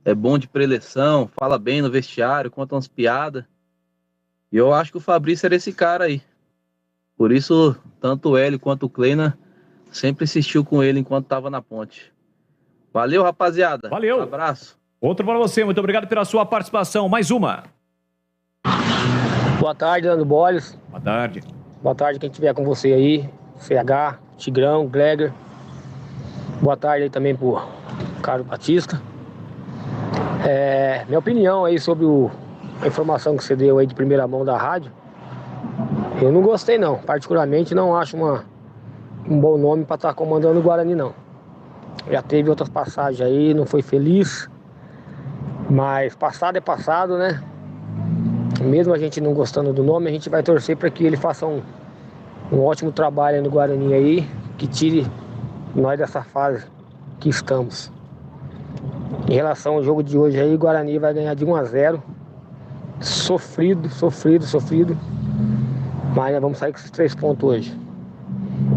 é bom de preleção, fala bem no vestiário, conta umas piadas. E eu acho que o Fabrício era esse cara aí. Por isso, tanto o Hélio quanto o Kleina sempre insistiu com ele enquanto estava na ponte. Valeu, rapaziada. Valeu. Abraço. Outro para você, muito obrigado pela sua participação. Mais uma. Boa tarde, Leandro Bolles. Boa tarde. Boa tarde quem estiver com você aí. CH, Tigrão, Gleger. Boa tarde aí também pro Carlos Batista. Minha opinião aí sobre a informação que você deu aí de primeira mão da rádio. Eu não gostei não. Particularmente não acho um bom nome para estar comandando o Guarani não. Já teve outras passagens aí, não foi feliz. Mas passado é passado, né? Mesmo a gente não gostando do nome, a gente vai torcer para que ele faça um ótimo trabalho no Guarani aí, que tire nós dessa fase que estamos. Em relação ao jogo de hoje aí, o Guarani vai ganhar de 1-0. Sofrido. Mas nós vamos sair com esses 3 pontos hoje.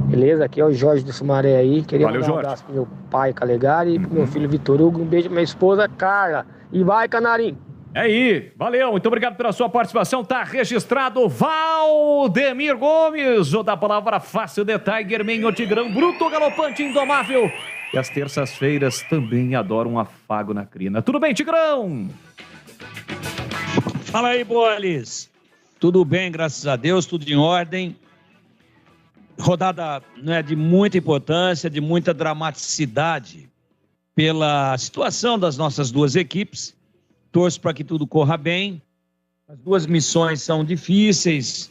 Beleza? Aqui é o Jorge do Sumaré aí. Queria Valeu, mandar um abraço pro meu pai, Calegari, e pro meu filho Vitor Hugo. Um beijo pra minha esposa, Carla. E vai, Canarim! É aí, valeu, muito obrigado pela sua participação, tá registrado Valdemir Gomes, o da palavra fácil de Tiger, Menho Tigrão, bruto, galopante, indomável, e às terças-feiras também adoro um afago na crina. Tudo bem, Tigrão? Fala aí, Boles, tudo bem, graças a Deus, tudo em ordem, rodada, né, de muita importância, de muita dramaticidade, pela situação das nossas duas equipes. Torço para que tudo corra bem. As duas missões são difíceis.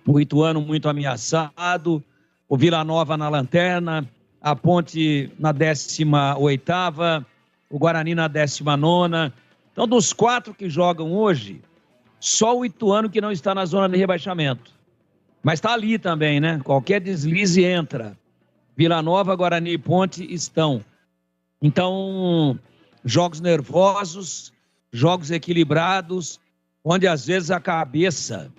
O Ituano muito ameaçado, o Vila Nova na lanterna, a Ponte na 18ª, o Guarani na 19ª. Então, dos 4 que jogam hoje, só o Ituano que não está na zona de rebaixamento. Mas está ali também, né? Qualquer deslize entra. Vila Nova, Guarani e Ponte estão. Então, jogos nervosos, jogos equilibrados, onde às vezes a cabeça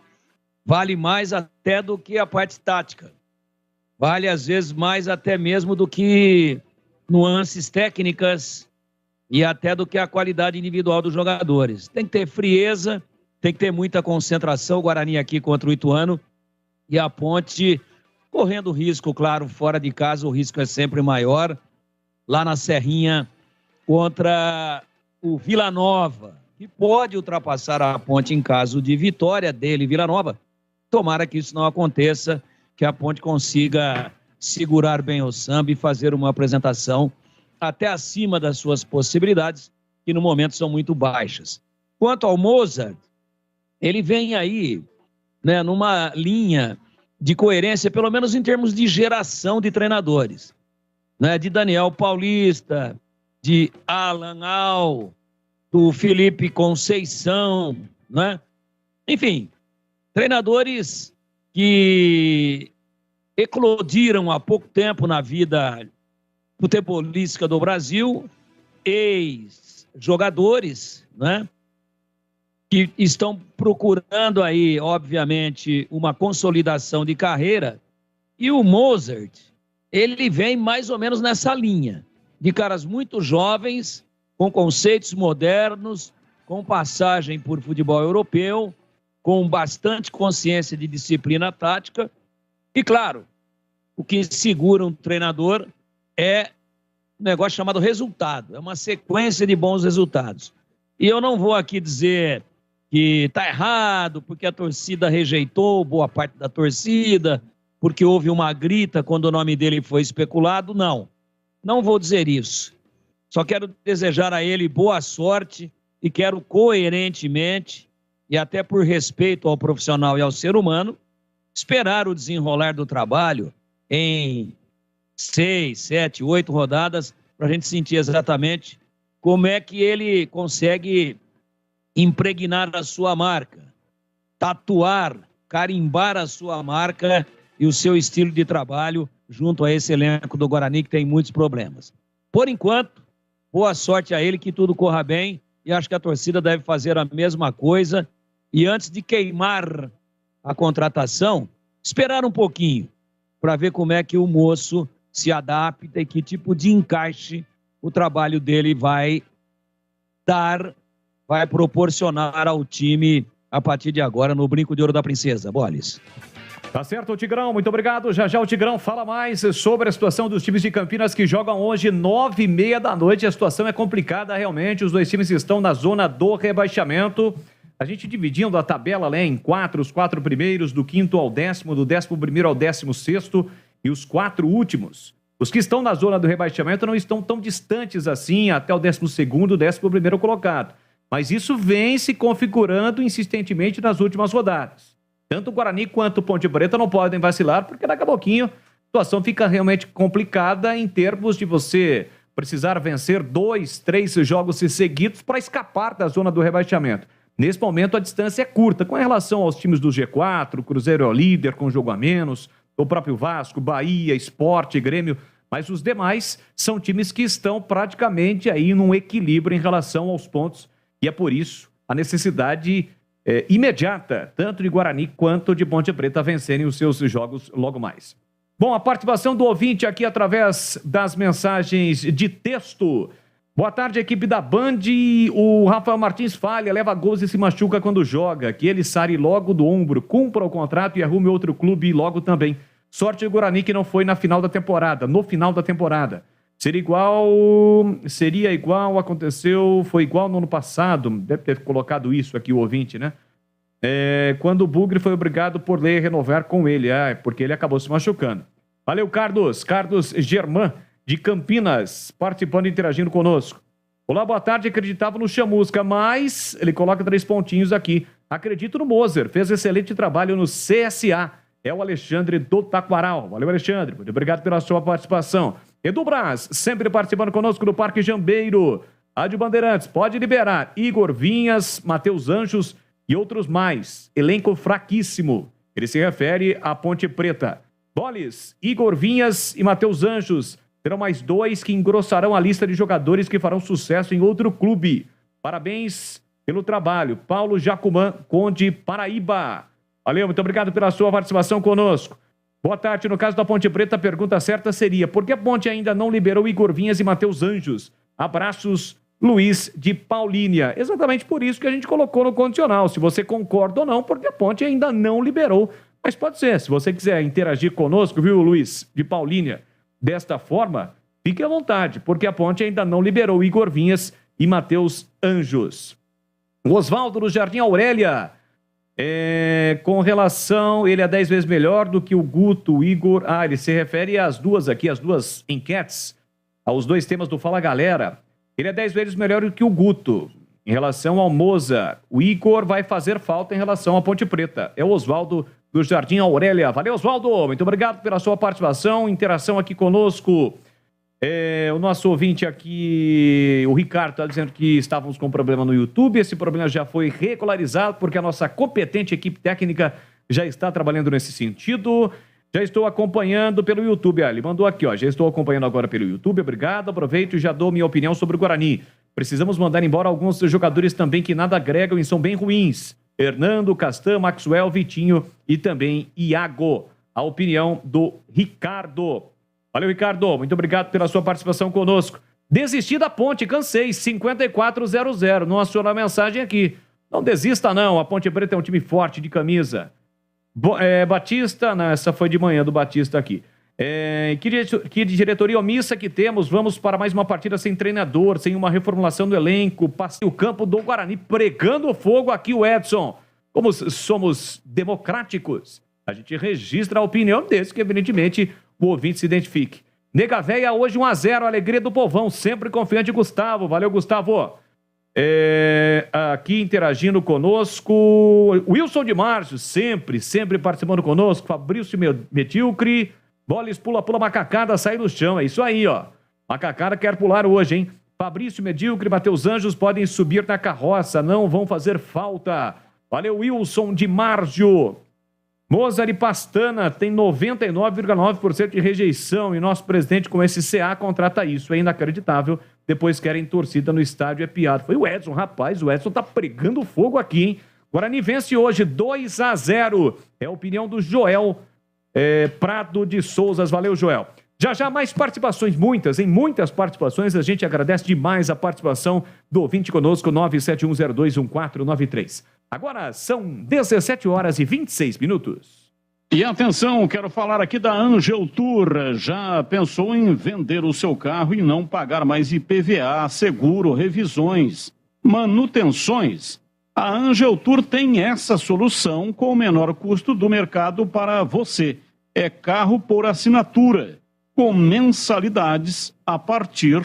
vale mais até do que a parte tática. Vale às vezes mais até mesmo do que nuances técnicas e até do que a qualidade individual dos jogadores. Tem que ter frieza, tem que ter muita concentração. O Guarani aqui contra o Ituano e a Ponte correndo risco, claro, fora de casa o risco é sempre maior. Lá na Serrinha contra o Vila Nova, que pode ultrapassar a Ponte em caso de vitória dele, Vila Nova. Tomara que isso não aconteça, que a Ponte consiga segurar bem o samba e fazer uma apresentação até acima das suas possibilidades, que no momento são muito baixas. Quanto ao Mozart, ele vem aí, né, numa linha de coerência, pelo menos em termos de geração de treinadores, né, de Daniel Paulista, de Alan Al, do Felipe Conceição, né? Enfim, treinadores que eclodiram há pouco tempo na vida futebolística do Brasil, ex-jogadores, né? Que estão procurando aí, obviamente, uma consolidação de carreira. E o Mozart, ele vem mais ou menos nessa linha, de caras muito jovens, com conceitos modernos, com passagem por futebol europeu, com bastante consciência de disciplina tática. E, claro, o que segura um treinador é um negócio chamado resultado, é uma sequência de bons resultados. E eu não vou aqui dizer que está errado, porque a torcida rejeitou, boa parte da torcida, porque houve uma grita quando o nome dele foi especulado. Não vou dizer isso. Só quero desejar a ele boa sorte e quero coerentemente, e até por respeito ao profissional e ao ser humano, esperar o desenrolar do trabalho em 6, 7, 8 rodadas, para a gente sentir exatamente como é que ele consegue impregnar a sua marca, tatuar, carimbar a sua marca e o seu estilo de trabalho junto a esse elenco do Guarani que tem muitos problemas. Por enquanto, boa sorte a ele, que tudo corra bem, e acho que a torcida deve fazer a mesma coisa. E antes de queimar a contratação, esperar um pouquinho para ver como é que o moço se adapta e que tipo de encaixe o trabalho dele vai vai proporcionar ao time a partir de agora no Brinco de Ouro da Princesa. Boles. Tá certo, Tigrão, muito obrigado. Já já o Tigrão fala mais sobre a situação dos times de Campinas que jogam hoje 9h30 da noite. A situação é complicada realmente, os dois times estão na zona do rebaixamento. A gente dividindo a tabela em quatro, os 4 primeiros, do 5º ao 10º, do 11º ao 16º e os 4 últimos. Os que estão na zona do rebaixamento não estão tão distantes assim até o 12º, 11º colocado. Mas isso vem se configurando insistentemente nas últimas rodadas. Tanto o Guarani quanto o Ponte Preta não podem vacilar, porque daqui a pouquinho a situação fica realmente complicada em termos de você precisar vencer 2, 3 jogos seguidos para escapar da zona do rebaixamento. Nesse momento a distância é curta, com relação aos times do G4, o Cruzeiro é o líder com jogo a menos, o próprio Vasco, Bahia, Sport, Grêmio, mas os demais são times que estão praticamente aí num equilíbrio em relação aos pontos, e é por isso a necessidade imediata, tanto de Guarani quanto de Ponte Preta vencerem os seus jogos logo mais. Bom, a participação do ouvinte aqui através das mensagens de texto. Boa tarde, equipe da Band. O Rafael Martins falha, leva gols e se machuca quando joga. Que ele sare logo do ombro, cumpra o contrato e arrume outro clube logo também. Sorte do Guarani que não foi no final da temporada. Seria igual, aconteceu, foi igual no ano passado, deve ter colocado isso aqui o ouvinte, né? Quando o Bugre foi obrigado por lei a renovar com ele, porque ele acabou se machucando. Valeu, Carlos Germán, de Campinas, participando e interagindo conosco. Olá, boa tarde, acreditava no Chamusca, mas ele coloca 3 pontinhos aqui. Acredito no Moser, fez excelente trabalho no CSA. É o Alexandre do Taquaral. Valeu, Alexandre, muito obrigado pela sua participação. Edu Braz, sempre participando conosco do Parque Jambeiro. Rádio Bandeirantes, pode liberar Igor Vinhas, Matheus Anjos e outros mais. Elenco fraquíssimo. Ele se refere à Ponte Preta. Boles, Igor Vinhas e Matheus Anjos. Terão mais 2 que engrossarão a lista de jogadores que farão sucesso em outro clube. Parabéns pelo trabalho. Paulo Jacumã, Conde, Paraíba. Valeu, muito obrigado pela sua participação conosco. Boa tarde. No caso da Ponte Preta, a pergunta certa seria: por que a Ponte ainda não liberou Igor Vinhas e Matheus Anjos? Abraços, Luiz de Paulínia. Exatamente por isso que a gente colocou no condicional. Se você concorda ou não, porque a Ponte ainda não liberou. Mas pode ser. Se você quiser interagir conosco, viu, Luiz de Paulínia, desta forma, fique à vontade, porque a Ponte ainda não liberou Igor Vinhas e Matheus Anjos. O Oswaldo do Jardim Aurélia. Com relação, ele é 10 vezes melhor do que o Guto, o Igor. Ele se refere às duas enquetes, aos 2 temas do Fala Galera. Ele é 10 vezes melhor do que o Guto. Em relação ao Moza, o Igor vai fazer falta em relação à Ponte Preta. É o Oswaldo do Jardim Aurélia. Valeu, Oswaldo. Muito obrigado pela sua participação, interação aqui conosco. O nosso ouvinte aqui, o Ricardo, está dizendo que estávamos com problema no YouTube. Esse problema já foi regularizado porque a nossa competente equipe técnica já está trabalhando nesse sentido. Já estou acompanhando pelo YouTube. Ele mandou aqui, já estou acompanhando agora pelo YouTube. Obrigado, aproveito e já dou minha opinião sobre o Guarani. Precisamos mandar embora alguns jogadores também que nada agregam e são bem ruins. Hernando, Castan, Maxwell, Vitinho e também Iago. A opinião do Ricardo. Valeu, Ricardo. Muito obrigado pela sua participação conosco. Desisti da Ponte, cansei. 5400. Não acionou a mensagem aqui. Não desista, não. A Ponte Preta é um time forte de camisa. Batista, não, essa foi de manhã do Batista aqui. Que diretoria omissa que temos. Vamos para mais uma partida sem treinador, sem uma reformulação do elenco. Passei o campo do Guarani pregando fogo aqui, o Edson. Como somos democráticos, a gente registra a opinião desse que, evidentemente, o ouvinte se identifique. Nega Véia, hoje 1-0, alegria do povão, sempre confiante, Gustavo. Valeu, Gustavo. Aqui interagindo conosco, Wilson de Márcio, sempre participando conosco. Fabrício Medíocre, Boles pula, macacada, sai do chão. É isso aí, ó. Macacada quer pular hoje, hein? Fabrício Medíocre, Matheus Anjos podem subir na carroça, não vão fazer falta. Valeu, Wilson de Márcio. Mozart e Pastana tem 99,9% de rejeição e nosso presidente com esse CA contrata isso. É inacreditável. Depois querem torcida no estádio, é piada. Foi o Edson, rapaz, o Edson tá pregando fogo aqui, hein? Guarani vence hoje 2-0. É a opinião do Joel Prado de Souzas. Valeu, Joel. Já já mais participações, muitas participações. A gente agradece demais a participação do ouvinte conosco, 971021493. Agora são 17 horas e 26 minutos. E atenção, quero falar aqui da Angel Tour. Já pensou em vender o seu carro e não pagar mais IPVA, seguro, revisões, manutenções? A Angel Tour tem essa solução com o menor custo do mercado para você. É carro por assinatura, com mensalidades a partir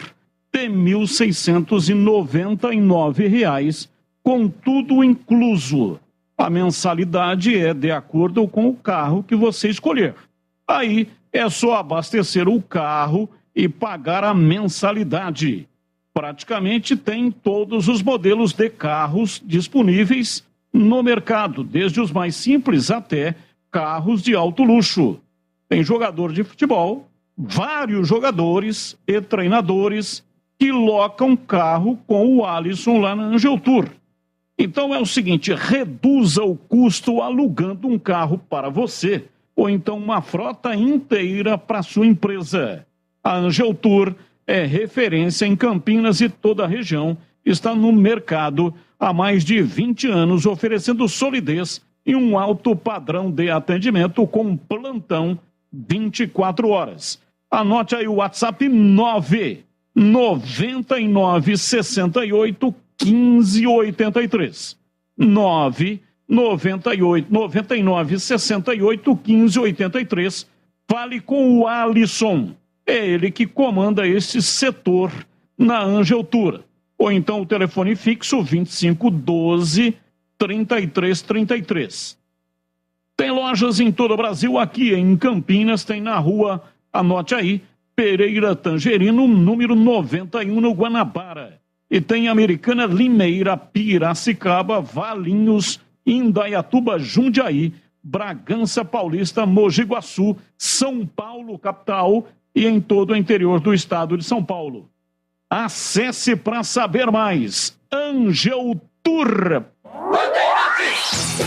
de R$ 1.699, com tudo incluso. A mensalidade é de acordo com o carro que você escolher. Aí é só abastecer o carro e pagar a mensalidade. Praticamente tem todos os modelos de carros disponíveis no mercado, desde os mais simples até carros de alto luxo. Tem jogador de futebol, vários jogadores e treinadores que locam carro com o Alisson lá na Angel Tour. Então é o seguinte, reduza o custo alugando um carro para você, ou então uma frota inteira para sua empresa. A Angel Tour é referência em Campinas e toda a região, está no mercado há mais de 20 anos, oferecendo solidez e um alto padrão de atendimento com plantão 24 horas. Anote aí o WhatsApp 99968 1583. 99968 1583. Fale com o Alisson. É ele que comanda esse setor na Angel Tour. Ou então o telefone fixo 2512 3333. Tem lojas em todo o Brasil, aqui em Campinas, tem na rua, anote aí, Pereira Tangerino, número 91, no Guanabara. E tem Americana, Limeira, Piracicaba, Valinhos, Indaiatuba, Jundiaí, Bragança Paulista, Mogi Guaçu, São Paulo, capital, e em todo o interior do estado de São Paulo. Acesse para saber mais. Angel Tour.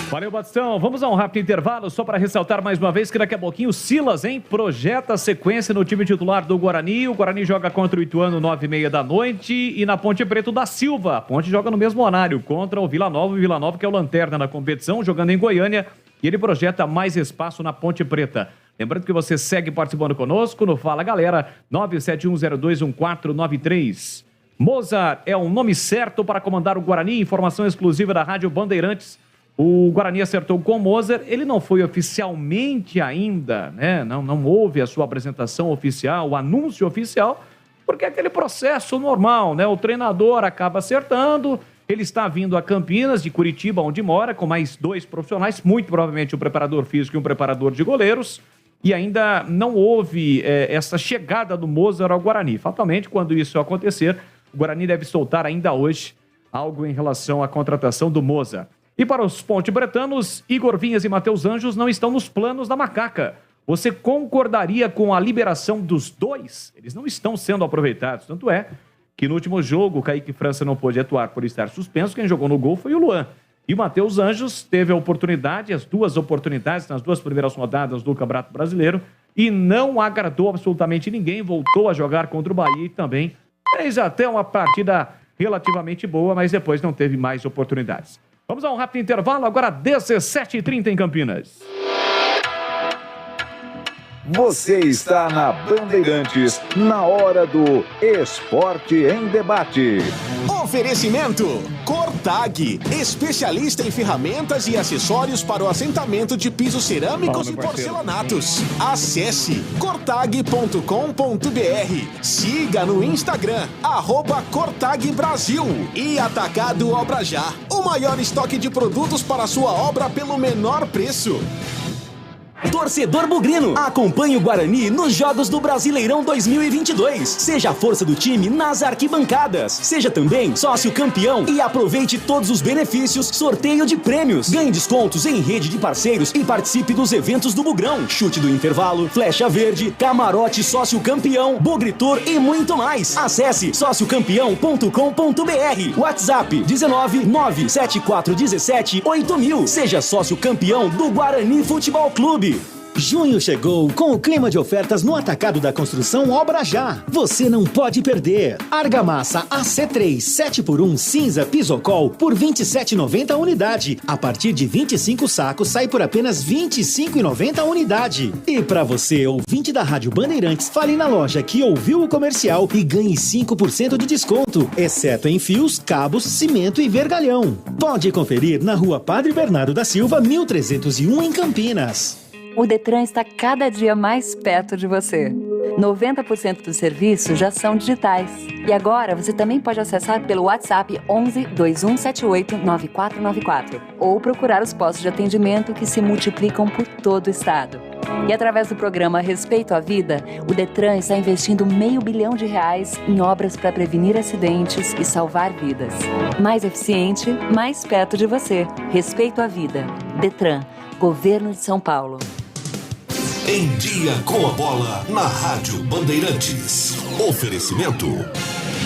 Valeu, Batistão. Vamos a um rápido intervalo, só para ressaltar mais uma vez que daqui a pouquinho o Silas, projeta a sequência no time titular do Guarani. O Guarani joga contra o Ituano 9h30 da noite e na Ponte Preta da Silva. A Ponte joga no mesmo horário contra o Vila Nova. O Vila Nova que é o lanterna na competição, jogando em Goiânia, e ele projeta mais espaço na Ponte Preta. Lembrando que você segue participando conosco no Fala Galera, 971021493. Mozart é um nome certo para comandar o Guarani, informação exclusiva da Rádio Bandeirantes. O Guarani acertou com o Mozart, ele não foi oficialmente ainda, né? Não houve a sua apresentação oficial, o anúncio oficial, porque é aquele processo normal, né? O treinador acaba acertando, ele está vindo a Campinas, de Curitiba, onde mora, com mais 2 profissionais, muito provavelmente um preparador físico e um preparador de goleiros, e ainda não houve essa chegada do Mozart ao Guarani. Fatalmente, quando isso acontecer, o Guarani deve soltar ainda hoje algo em relação à contratação do Mozart. E para os ponte-bretanos, Igor Vinhas e Matheus Anjos não estão nos planos da Macaca. Você concordaria com a liberação dos dois? Eles não estão sendo aproveitados. Tanto é que no último jogo, o Kaique França não pôde atuar por estar suspenso. Quem jogou no gol foi o Luan. E o Matheus Anjos teve a oportunidade, as 2 oportunidades nas 2 primeiras rodadas do Campeonato Brasileiro, e não agradou absolutamente ninguém. Voltou a jogar contra o Bahia e também fez até uma partida relativamente boa, mas depois não teve mais oportunidades. Vamos a um rápido intervalo, agora 17h30 em Campinas. Você está na Bandeirantes, na hora do Esporte em Debate. Oferecimento Cortag, especialista em ferramentas e acessórios para o assentamento de pisos cerâmicos e porcelanatos. Acesse cortag.com.br. Siga no Instagram, @Cortag Brasil. E Atacado Obra Já, o maior estoque de produtos para a sua obra pelo menor preço. Torcedor bugrino, acompanhe o Guarani nos Jogos do Brasileirão 2022. Seja a força do time nas arquibancadas. Seja também sócio campeão e aproveite todos os benefícios, sorteio de prêmios, ganhe descontos em rede de parceiros e participe dos eventos do Bugrão, chute do intervalo, flecha verde, camarote sócio campeão, Bugritor e muito mais. Acesse sociocampeão.com.br. WhatsApp 19 97417 8000. Seja sócio campeão do Guarani Futebol Clube. Junho chegou com o clima de ofertas no Atacado da Construção Obra Já. Você não pode perder. Argamassa AC3 7x1 cinza Pisocol por R$ 27,90 a unidade. A partir de 25 sacos sai por apenas R$ 25,90 a unidade. E para você, ouvinte da Rádio Bandeirantes, fale na loja que ouviu o comercial e ganhe 5% de desconto, exceto em fios, cabos, cimento e vergalhão. Pode conferir na Rua Padre Bernardo da Silva, 1301 em Campinas. O Detran está cada dia mais perto de você. 90% dos serviços já são digitais. E agora você também pode acessar pelo WhatsApp 11 2178 9494 ou procurar os postos de atendimento que se multiplicam por todo o estado. E através do programa Respeito à Vida, o Detran está investindo R$500 milhão em obras para prevenir acidentes e salvar vidas. Mais eficiente, mais perto de você. Respeito à Vida. Detran, Governo de São Paulo. Em Dia com a Bola, na Rádio Bandeirantes. Oferecimento.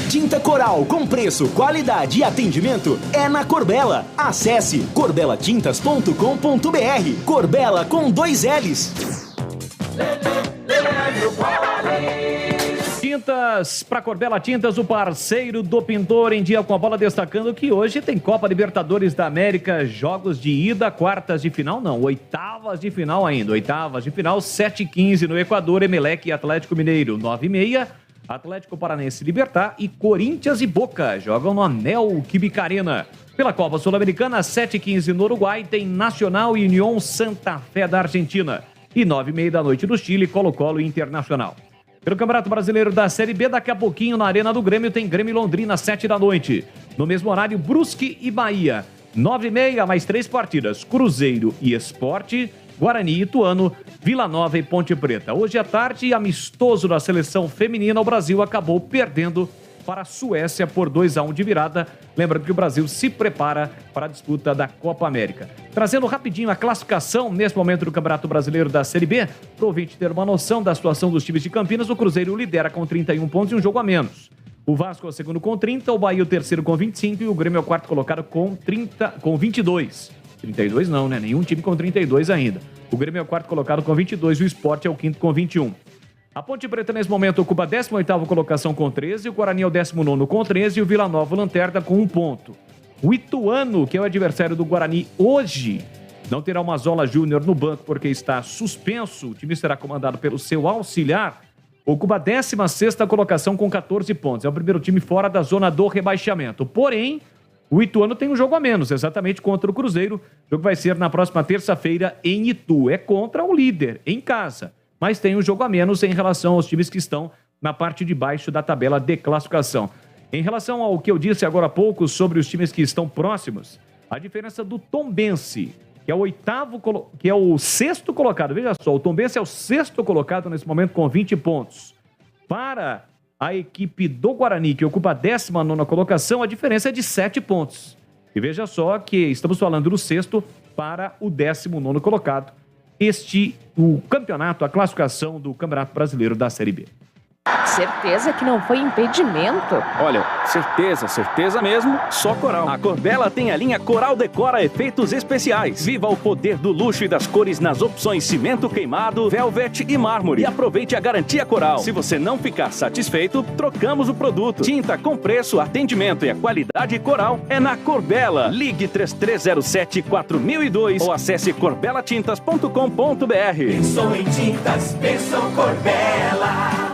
Tinta Coral com preço, qualidade e atendimento é na Corbella. Acesse corbelatintas.com.br. Corbella com 2 L's. Tintas para Corbella Tintas, o parceiro do pintor. Em Dia com a Bola, destacando que hoje tem Copa Libertadores da América, jogos de ida, quartas de final, não, oitavas de final ainda. Oitavas de final, 7h15 no Equador, Emelec e Atlético Mineiro, 9h30. Atlético Paranense Libertad e Corinthians e Boca jogam no Anel Química Arena. Pela Copa Sul-Americana, 7h15 no Uruguai, tem Nacional e União Santa Fé da Argentina. E 9h30 da noite no Chile, Colo-Colo e Internacional. Pelo Campeonato Brasileiro da Série B, daqui a pouquinho na Arena do Grêmio tem Grêmio e Londrina, 7 da noite. No mesmo horário, Brusque e Bahia. 9h30, mais 3 partidas. Cruzeiro e Sport, Guarani e Ituano, Vila Nova e Ponte Preta. Hoje à tarde, amistoso da seleção feminina, o Brasil acabou perdendo para a Suécia por 2-1 de virada. Lembrando que o Brasil se prepara para a disputa da Copa América. Trazendo rapidinho a classificação nesse momento do Campeonato Brasileiro da Série B, para o ouvinte ter uma noção da situação dos times de Campinas, o Cruzeiro lidera com 31 pontos e um jogo a menos. O Vasco é o segundo com 30, o Bahia o terceiro com 25 e o Grêmio é o quarto colocado com 22. 32 não, né? Nenhum time com 32 ainda. O Grêmio é o quarto colocado com 22 e o Sport é o quinto com 21. A Ponte Preta, nesse momento, ocupa a 18ª colocação com 13, o Guarani é o 19º com 13 e o Vila Nova, lanterna, com 1 ponto. O Ituano, que é o adversário do Guarani hoje, não terá o Mazola Júnior no banco porque está suspenso. O time será comandado pelo seu auxiliar. Ocupa a 16ª colocação com 14 pontos. É o primeiro time fora da zona do rebaixamento. Porém, o Ituano tem um jogo a menos, exatamente contra o Cruzeiro. O jogo vai ser na próxima terça-feira em Itu. É contra o líder, em casa. Mas tem um jogo a menos em relação aos times que estão na parte de baixo da tabela de classificação. Em relação ao que eu disse agora há pouco sobre os times que estão próximos, a diferença do Tombense, que é o sexto colocado, veja só, o Tombense é o sexto colocado nesse momento com 20 pontos. Para a equipe do Guarani, que ocupa a 19ª colocação, a diferença é de 7 pontos. E veja só que estamos falando do sexto para o 19º colocado. O campeonato, a classificação do Campeonato Brasileiro da Série B. Certeza que não foi impedimento? Olha, certeza mesmo, só Coral. A Corbella tem a linha Coral Decora Efeitos Especiais. Viva o poder do luxo e das cores nas opções cimento queimado, velvet e mármore. E aproveite a garantia Coral. Se você não ficar satisfeito, trocamos o produto. Tinta com preço, atendimento e a qualidade Coral é na Corbella. Ligue 3307-4002 ou acesse corbelatintas.com.br. Pensou em tintas, pensou Corbella.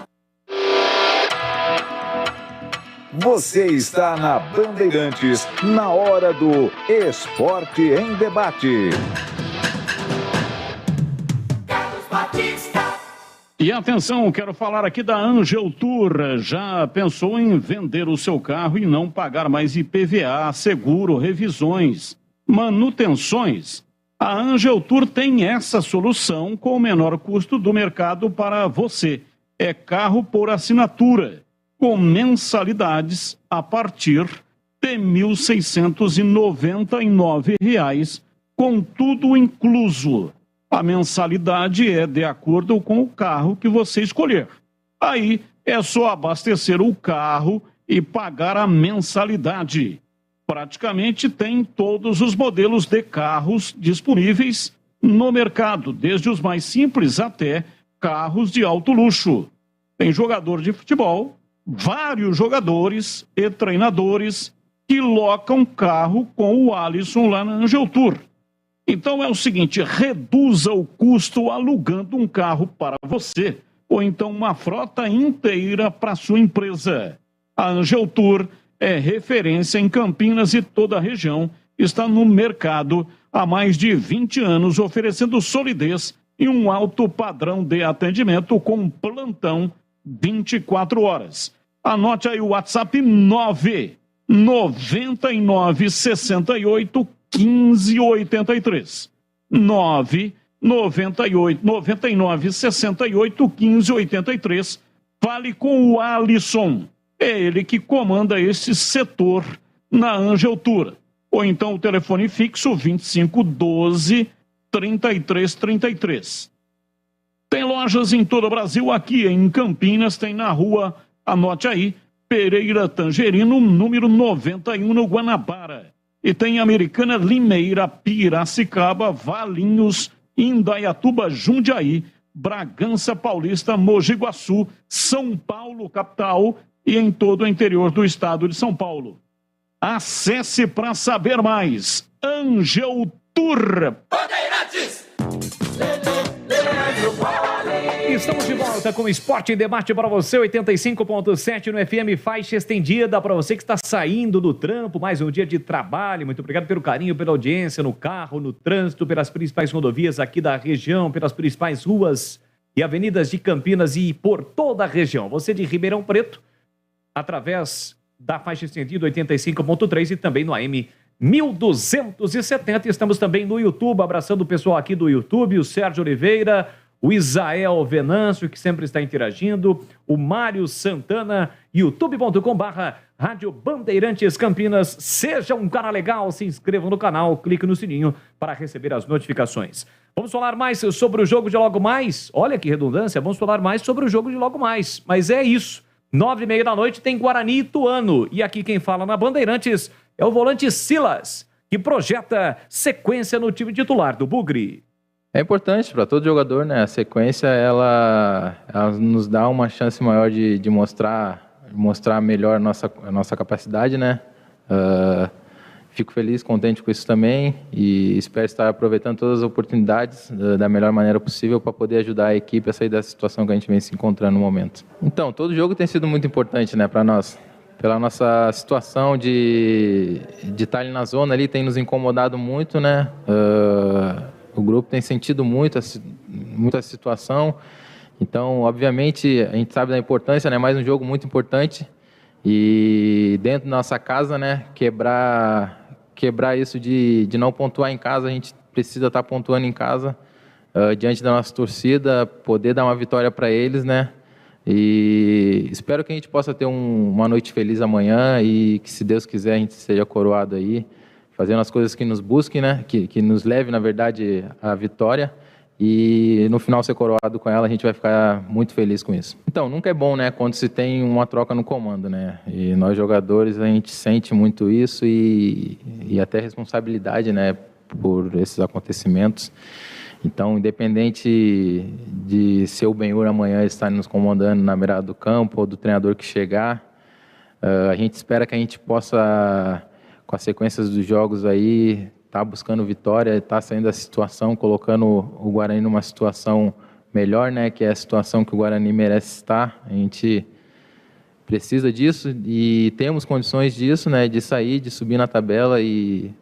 Você está na Bandeirantes, na hora do Esporte em Debate. E atenção, quero falar aqui da Angel Tour. Já pensou em vender o seu carro e não pagar mais IPVA, seguro, revisões, manutenções? A Angel Tour tem essa solução com o menor custo do mercado para você. É carro por assinatura, com mensalidades a partir de R$ 1.699, com tudo incluso. A mensalidade é de acordo com o carro que você escolher. Aí é só abastecer o carro e pagar a mensalidade. Praticamente tem todos os modelos de carros disponíveis no mercado, desde os mais simples até carros de alto luxo. Tem jogador de futebol, vários jogadores e treinadores que locam carro com o Alisson lá na Angel Tour. Então é o seguinte, reduza o custo alugando um carro para você, ou então uma frota inteira para sua empresa. A Angel Tour é referência em Campinas e toda a região, está no mercado há mais de 20 anos, oferecendo solidez e um alto padrão de atendimento com plantão 24 horas. Anote aí o WhatsApp 999681583. 999681583. Fale com o Alisson. É ele que comanda esse setor na Angel Tour. Ou então o telefone fixo 2512-3333. Tem lojas em todo o Brasil, aqui em Campinas, tem na rua, anote aí, Pereira Tangerino, número 91, no Guanabara. E tem Americana, Limeira, Piracicaba, Valinhos, Indaiatuba, Jundiaí, Bragança Paulista, Mogi Guaçu, São Paulo, capital, e em todo o interior do estado de São Paulo. Acesse para saber mais. Angel Tour. Bandeirantes! Estamos de volta com o Esporte em Debate para você, 85.7 no FM, faixa estendida para você que está saindo do trampo, mais um dia de trabalho. Muito obrigado pelo carinho, pela audiência no carro, no trânsito, pelas principais rodovias aqui da região, pelas principais ruas e avenidas de Campinas e por toda a região. Você de Ribeirão Preto, através da faixa estendida 85.3 e também no AM 1270. Estamos também no YouTube, abraçando o pessoal aqui do YouTube, o Sérgio Oliveira, o Isael Venâncio, que sempre está interagindo, o Mário Santana, youtube.com/Rádio Bandeirantes Campinas. Seja um cara legal, se inscreva no canal, clique no sininho para receber as notificações. Vamos falar mais sobre o jogo de logo mais? Olha que redundância, vamos falar mais sobre o jogo de logo mais. Mas é isso, 9h30 da noite tem Guarani e Ituano. E aqui quem fala na Bandeirantes é o volante Silas, que projeta sequência no time titular do Bugre. É importante para todo jogador, né? A sequência, ela nos dá uma chance maior de mostrar melhor a nossa capacidade, né? Fico feliz, contente com isso também e espero estar aproveitando todas as oportunidades da melhor maneira possível para poder ajudar a equipe a sair dessa situação que a gente vem se encontrando no momento. Então, todo jogo tem sido muito importante, né, para nós. Pela nossa situação de estar ali na zona, ali tem nos incomodado muito, né? O grupo tem sentido muito a situação, então, obviamente, a gente sabe da importância, né? Mais um jogo muito importante e dentro da nossa casa, né? Quebrar isso de não pontuar em casa, a gente precisa estar pontuando em casa, diante da nossa torcida, poder dar uma vitória para eles, né? E espero que a gente possa ter uma noite feliz amanhã e que, se Deus quiser, a gente seja coroado aí, fazendo as coisas que nos busquem, né? Que nos leve, na verdade, à vitória. E no final ser coroado com ela, a gente vai ficar muito feliz com isso. Então, nunca é bom, né? Quando se tem uma troca no comando, né? E nós, jogadores, a gente sente muito isso e até responsabilidade, né? Por esses acontecimentos. Então, independente de ser o Benhur amanhã estar nos comandando na beirada do campo ou do treinador que chegar, a gente espera que a gente possa, com as sequências dos jogos aí, tá buscando vitória, tá saindo da situação, colocando o Guarani numa situação melhor, né? Que é a situação que o Guarani merece estar. A gente precisa disso e temos condições disso, né? De sair, de subir na tabela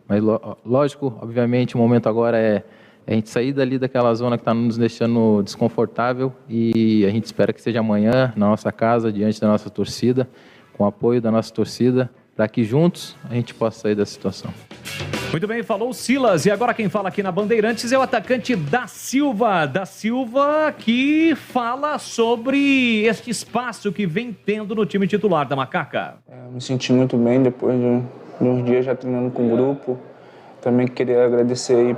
mas lógico, obviamente, o momento agora é a gente sair dali daquela zona que está nos deixando desconfortável e a gente espera que seja amanhã na nossa casa, diante da nossa torcida, com o apoio da nossa torcida, para que juntos a gente possa sair dessa situação. Muito bem, falou o Silas. E agora quem fala aqui na Bandeirantes é o atacante Da Silva. Da Silva, que fala sobre este espaço que vem tendo no time titular da Macaca. Me senti muito bem depois de uns dias já treinando com o grupo. Também queria agradecer aí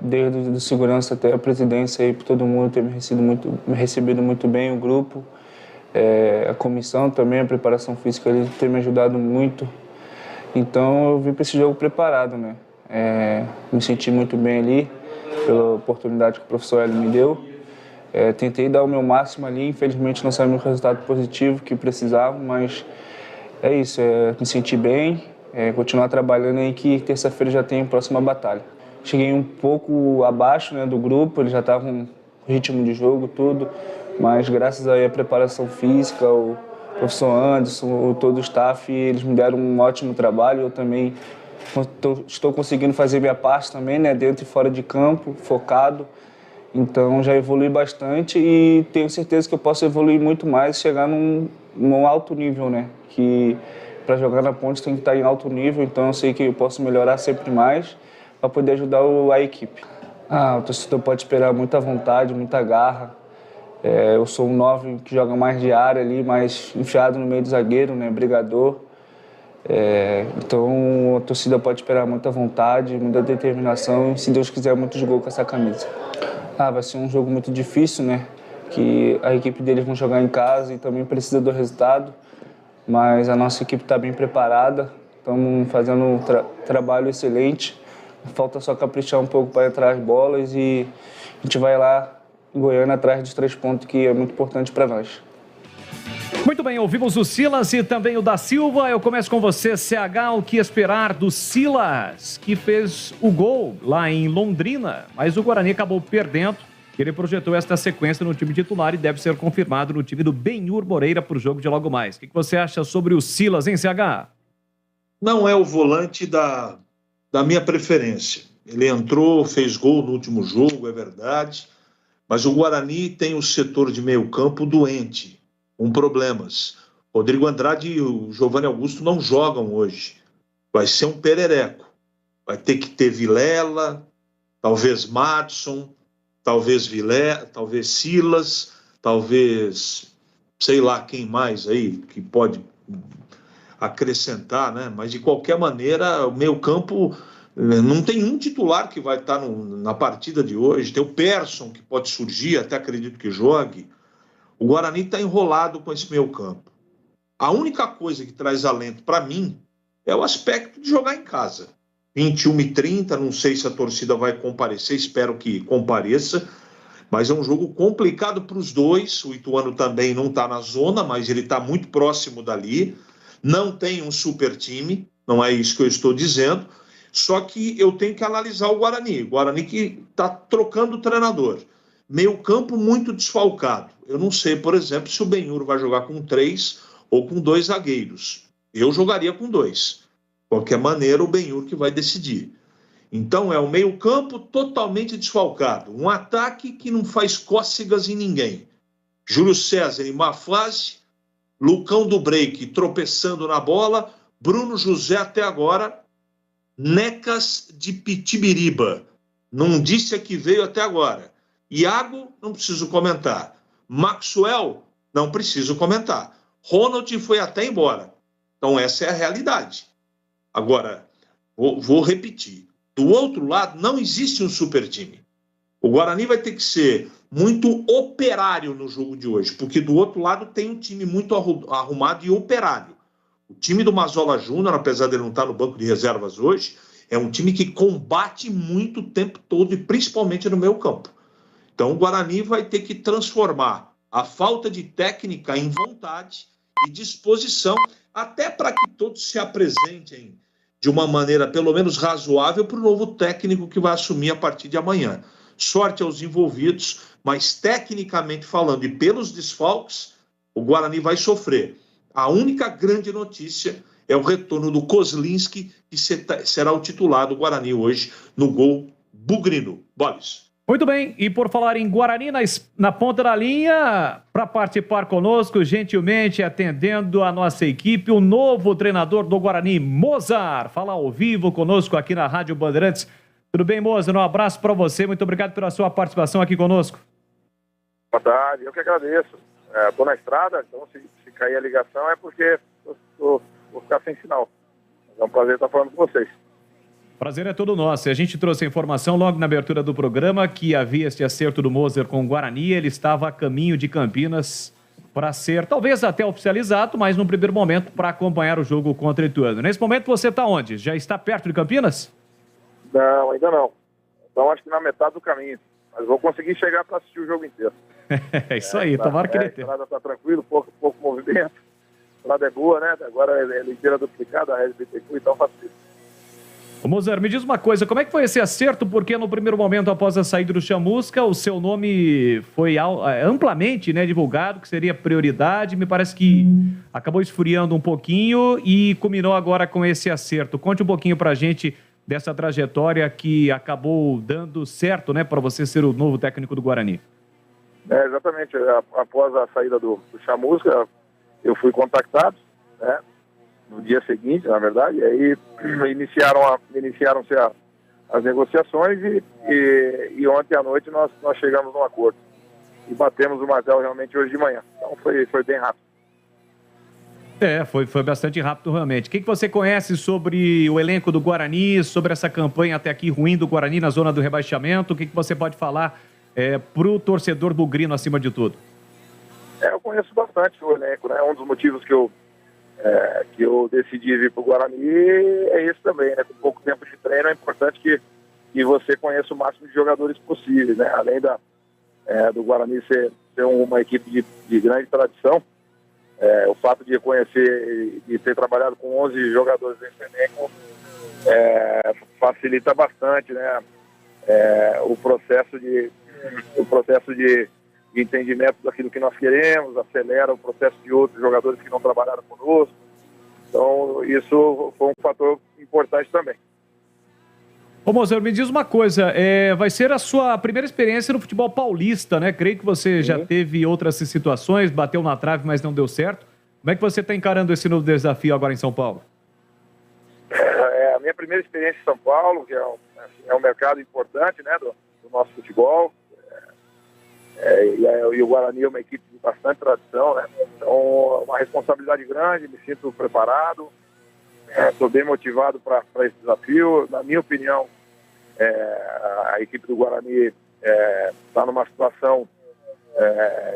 desde o segurança até a presidência aí, por todo mundo ter me recebido muito bem, o grupo, a comissão também, a preparação física, ele ter me ajudado muito. Então eu vim para esse jogo preparado, né? Me senti muito bem ali, pela oportunidade que o professor Hélio me deu. Tentei dar o meu máximo ali, infelizmente não saiu o resultado positivo que precisava, mas é isso, me senti bem, continuar trabalhando aí que terça-feira já tem a próxima batalha. Cheguei um pouco abaixo, né, do grupo, eles já estavam com ritmo de jogo, tudo, mas graças aí à preparação física, o professor Anderson, todo o staff, eles me deram um ótimo trabalho. Eu também estou conseguindo fazer minha parte também, né, dentro e fora de campo, focado. Então já evolui bastante e tenho certeza que eu posso evoluir muito mais, chegar num alto nível, né? Que para jogar na Ponte tem que estar em alto nível, então eu sei que eu posso melhorar sempre mais para poder ajudar a equipe. O torcedor pode esperar muita vontade, muita garra. Eu sou um 9 que joga mais de área ali, mais enfiado no meio do zagueiro, né? Brigador. Então a torcida pode esperar muita vontade, muita determinação e, se Deus quiser, muitos gols com essa camisa. Vai ser um jogo muito difícil, né? Que a equipe deles vão jogar em casa e também precisa do resultado. Mas a nossa equipe está bem preparada, estamos fazendo um trabalho excelente. Falta só caprichar um pouco para entrar as bolas e a gente vai lá em Goiânia atrás dos 3 pontos, que é muito importante para nós. Muito bem, ouvimos o Silas e também o da Silva. Eu começo com você, CH. O que esperar do Silas, que fez o gol lá em Londrina, mas o Guarani acabou perdendo. Ele projetou esta sequência no time titular e deve ser confirmado no time do Benhur Moreira para o jogo de logo mais. O que você acha sobre o Silas, hein, CH? Não é o volante da minha preferência. Ele entrou, fez gol no último jogo, é verdade, mas o Guarani tem o setor de meio campo doente, com problemas. Rodrigo Andrade e o Giovanni Augusto não jogam hoje. Vai ser um perereco. Vai ter que ter Vilela, talvez Madison, talvez talvez Silas, talvez sei lá quem mais aí que pode acrescentar, né? Mas de qualquer maneira, o meio campo não tem um titular que vai estar na partida de hoje. Tem o Persson que pode surgir, até acredito que jogue. O Guarani está enrolado com esse meio campo. A única coisa que traz alento para mim é o aspecto de jogar em casa. 21h30, não sei se a torcida vai comparecer, espero que compareça, mas é um jogo complicado para os dois. O Ituano também não está na zona, mas ele está muito próximo dali. Não tem um super time, não é isso que eu estou dizendo, só que eu tenho que analisar o Guarani que está trocando o treinador. Meio campo muito desfalcado. Eu não sei, por exemplo, se o Benhur vai jogar com 3 ou com 2 zagueiros. Eu jogaria com 2. De qualquer maneira, o Benhur que vai decidir. Então, é um meio campo totalmente desfalcado. Um ataque que não faz cócegas em ninguém. Júlio César em má fase, Lucão do Break tropeçando na bola, Bruno José até agora, Necas de Pitibiriba. Não disse a que veio até agora. Iago, não preciso comentar. Maxwell, não preciso comentar. Ronald foi até embora. Então essa é a realidade. Agora, vou repetir. Do outro lado, não existe um super time. O Guarani vai ter que ser muito operário no jogo de hoje, porque do outro lado tem um time muito arrumado e operário. O time do Mazola Júnior, apesar de ele não estar no banco de reservas hoje, é um time que combate muito o tempo todo e principalmente no meio campo. Então o Guarani vai ter que transformar a falta de técnica em vontade e disposição, até para que todos se apresentem de uma maneira pelo menos razoável para o novo técnico que vai assumir a partir de amanhã. Sorte aos envolvidos, mas tecnicamente falando e pelos desfalques, o Guarani vai sofrer. A única grande notícia é o retorno do Kozlinski, que será o titular do Guarani hoje no gol bugrino. Bolis. Muito bem, e por falar em Guarani, na ponta da linha, para participar conosco, gentilmente atendendo a nossa equipe, o novo treinador do Guarani, Mozart. Fala ao vivo conosco aqui na Rádio Bandeirantes. Tudo bem, Mozart? Um abraço para você, muito obrigado pela sua participação aqui conosco. Boa tarde, eu que agradeço. Estou na estrada, então se cair a ligação é porque vou ficar sem sinal. É um prazer estar falando com vocês. Prazer é todo nosso. A gente trouxe a informação logo na abertura do programa que havia esse acerto do Mozart com o Guarani. Ele estava a caminho de Campinas para ser, talvez até oficializado, mas num primeiro momento para acompanhar o jogo contra o Ituano. Nesse momento você está onde? Já está perto de Campinas? Não, ainda não. Então acho que na metade do caminho. Mas vou conseguir chegar para assistir o jogo inteiro. É isso aí, tomara que ele tenha. A estrada está tranquila, pouco movimento. A estrada é boa, né? Agora é inteira duplicada, a RBTQ, então facilita. Ô Moser, me diz uma coisa, como é que foi esse acerto? Porque no primeiro momento, após a saída do Chamusca, o seu nome foi amplamente, né, divulgado, que seria prioridade. Me parece que acabou esfriando um pouquinho e culminou agora com esse acerto. Conte um pouquinho pra gente dessa trajetória que acabou dando certo, né, para você ser o novo técnico do Guarani. Exatamente. Após a saída do Chamusca, eu fui contactado, né? No dia seguinte, na verdade, e aí iniciaram-se as negociações e ontem à noite nós chegamos num acordo. E batemos o martelo realmente hoje de manhã. Então foi bem rápido. Foi bastante rápido realmente. O que você conhece sobre o elenco do Guarani, sobre essa campanha até aqui ruim do Guarani na zona do rebaixamento? O que você pode falar para o torcedor bugrino acima de tudo? Eu conheço bastante o elenco, né? Um dos motivos que eu decidi vir para o Guarani é esse também, né? Com pouco tempo de treino é importante que você conheça o máximo de jogadores possíveis, né? Além do Guarani ser uma equipe de grande tradição, o fato de conhecer e ter trabalhado com 11 jogadores desse elenco facilita bastante, né? O processo de entendimento daquilo que nós queremos, acelera o processo de outros jogadores que não trabalharam conosco. Então, isso foi um fator importante também. Ô Moser, me diz uma coisa, vai ser a sua primeira experiência no futebol paulista, né? Creio que você já teve outras situações, bateu na trave, mas não deu certo. Como é que você está encarando esse novo desafio agora em São Paulo? A minha primeira experiência em São Paulo, que é um mercado importante, né, do nosso futebol. E o Guarani é uma equipe de bastante tradição, né? Então, uma responsabilidade grande, me sinto preparado, estou bem motivado para esse desafio. Na minha opinião, a equipe do Guarani está numa situação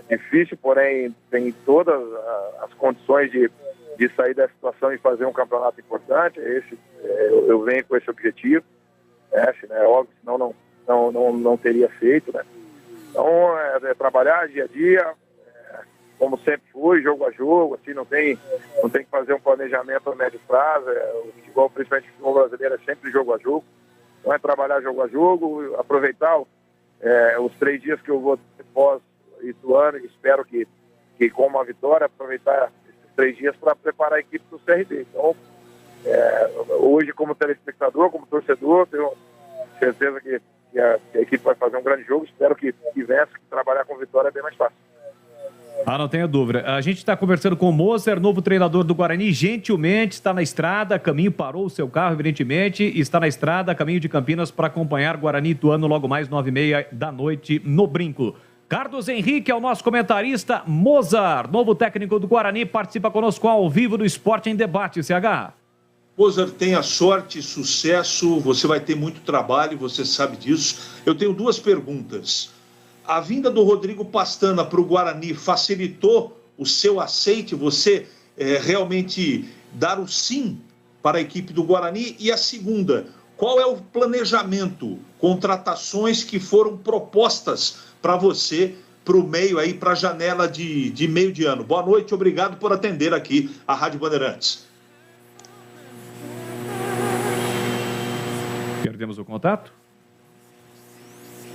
difícil, porém tem todas as condições de sair dessa situação e fazer um campeonato importante. Eu venho com esse objetivo, né? Óbvio, senão não teria feito, né? Então, trabalhar dia a dia, como sempre fui, jogo a jogo, assim, não tem que fazer um planejamento a médio prazo. O futebol, principalmente o futebol brasileiro, é sempre jogo a jogo. Então, é trabalhar jogo a jogo, aproveitar os 3 dias que eu vou ter pós-Ituano, e espero que com uma vitória, aproveitar esses 3 dias para preparar a equipe do CRB. Então, hoje, como telespectador, como torcedor, tenho certeza que a equipe vai fazer um grande jogo. Espero que vença, que trabalhar com vitória é bem mais fácil. Não tenha dúvida. A gente está conversando com o Moser, novo treinador do Guarani, gentilmente está na estrada, caminho, parou o seu carro, evidentemente, está na estrada, caminho de Campinas para acompanhar Guarani e Ituano logo mais 9h30 da noite no Brinco. Carlos Henrique é o nosso comentarista. Moser, novo técnico do Guarani, participa conosco ao vivo do Esporte em Debate, CH. Moser, tenha sorte, sucesso, você vai ter muito trabalho, você sabe disso. Eu tenho 2 perguntas. A vinda do Rodrigo Pastana para o Guarani facilitou o seu aceite, você realmente dar o sim para a equipe do Guarani? E a segunda, qual é o planejamento, contratações que foram propostas para você, para o meio aí, para a janela de meio de ano? Boa noite, obrigado por atender aqui a Rádio Bandeirantes. Perdemos o contato?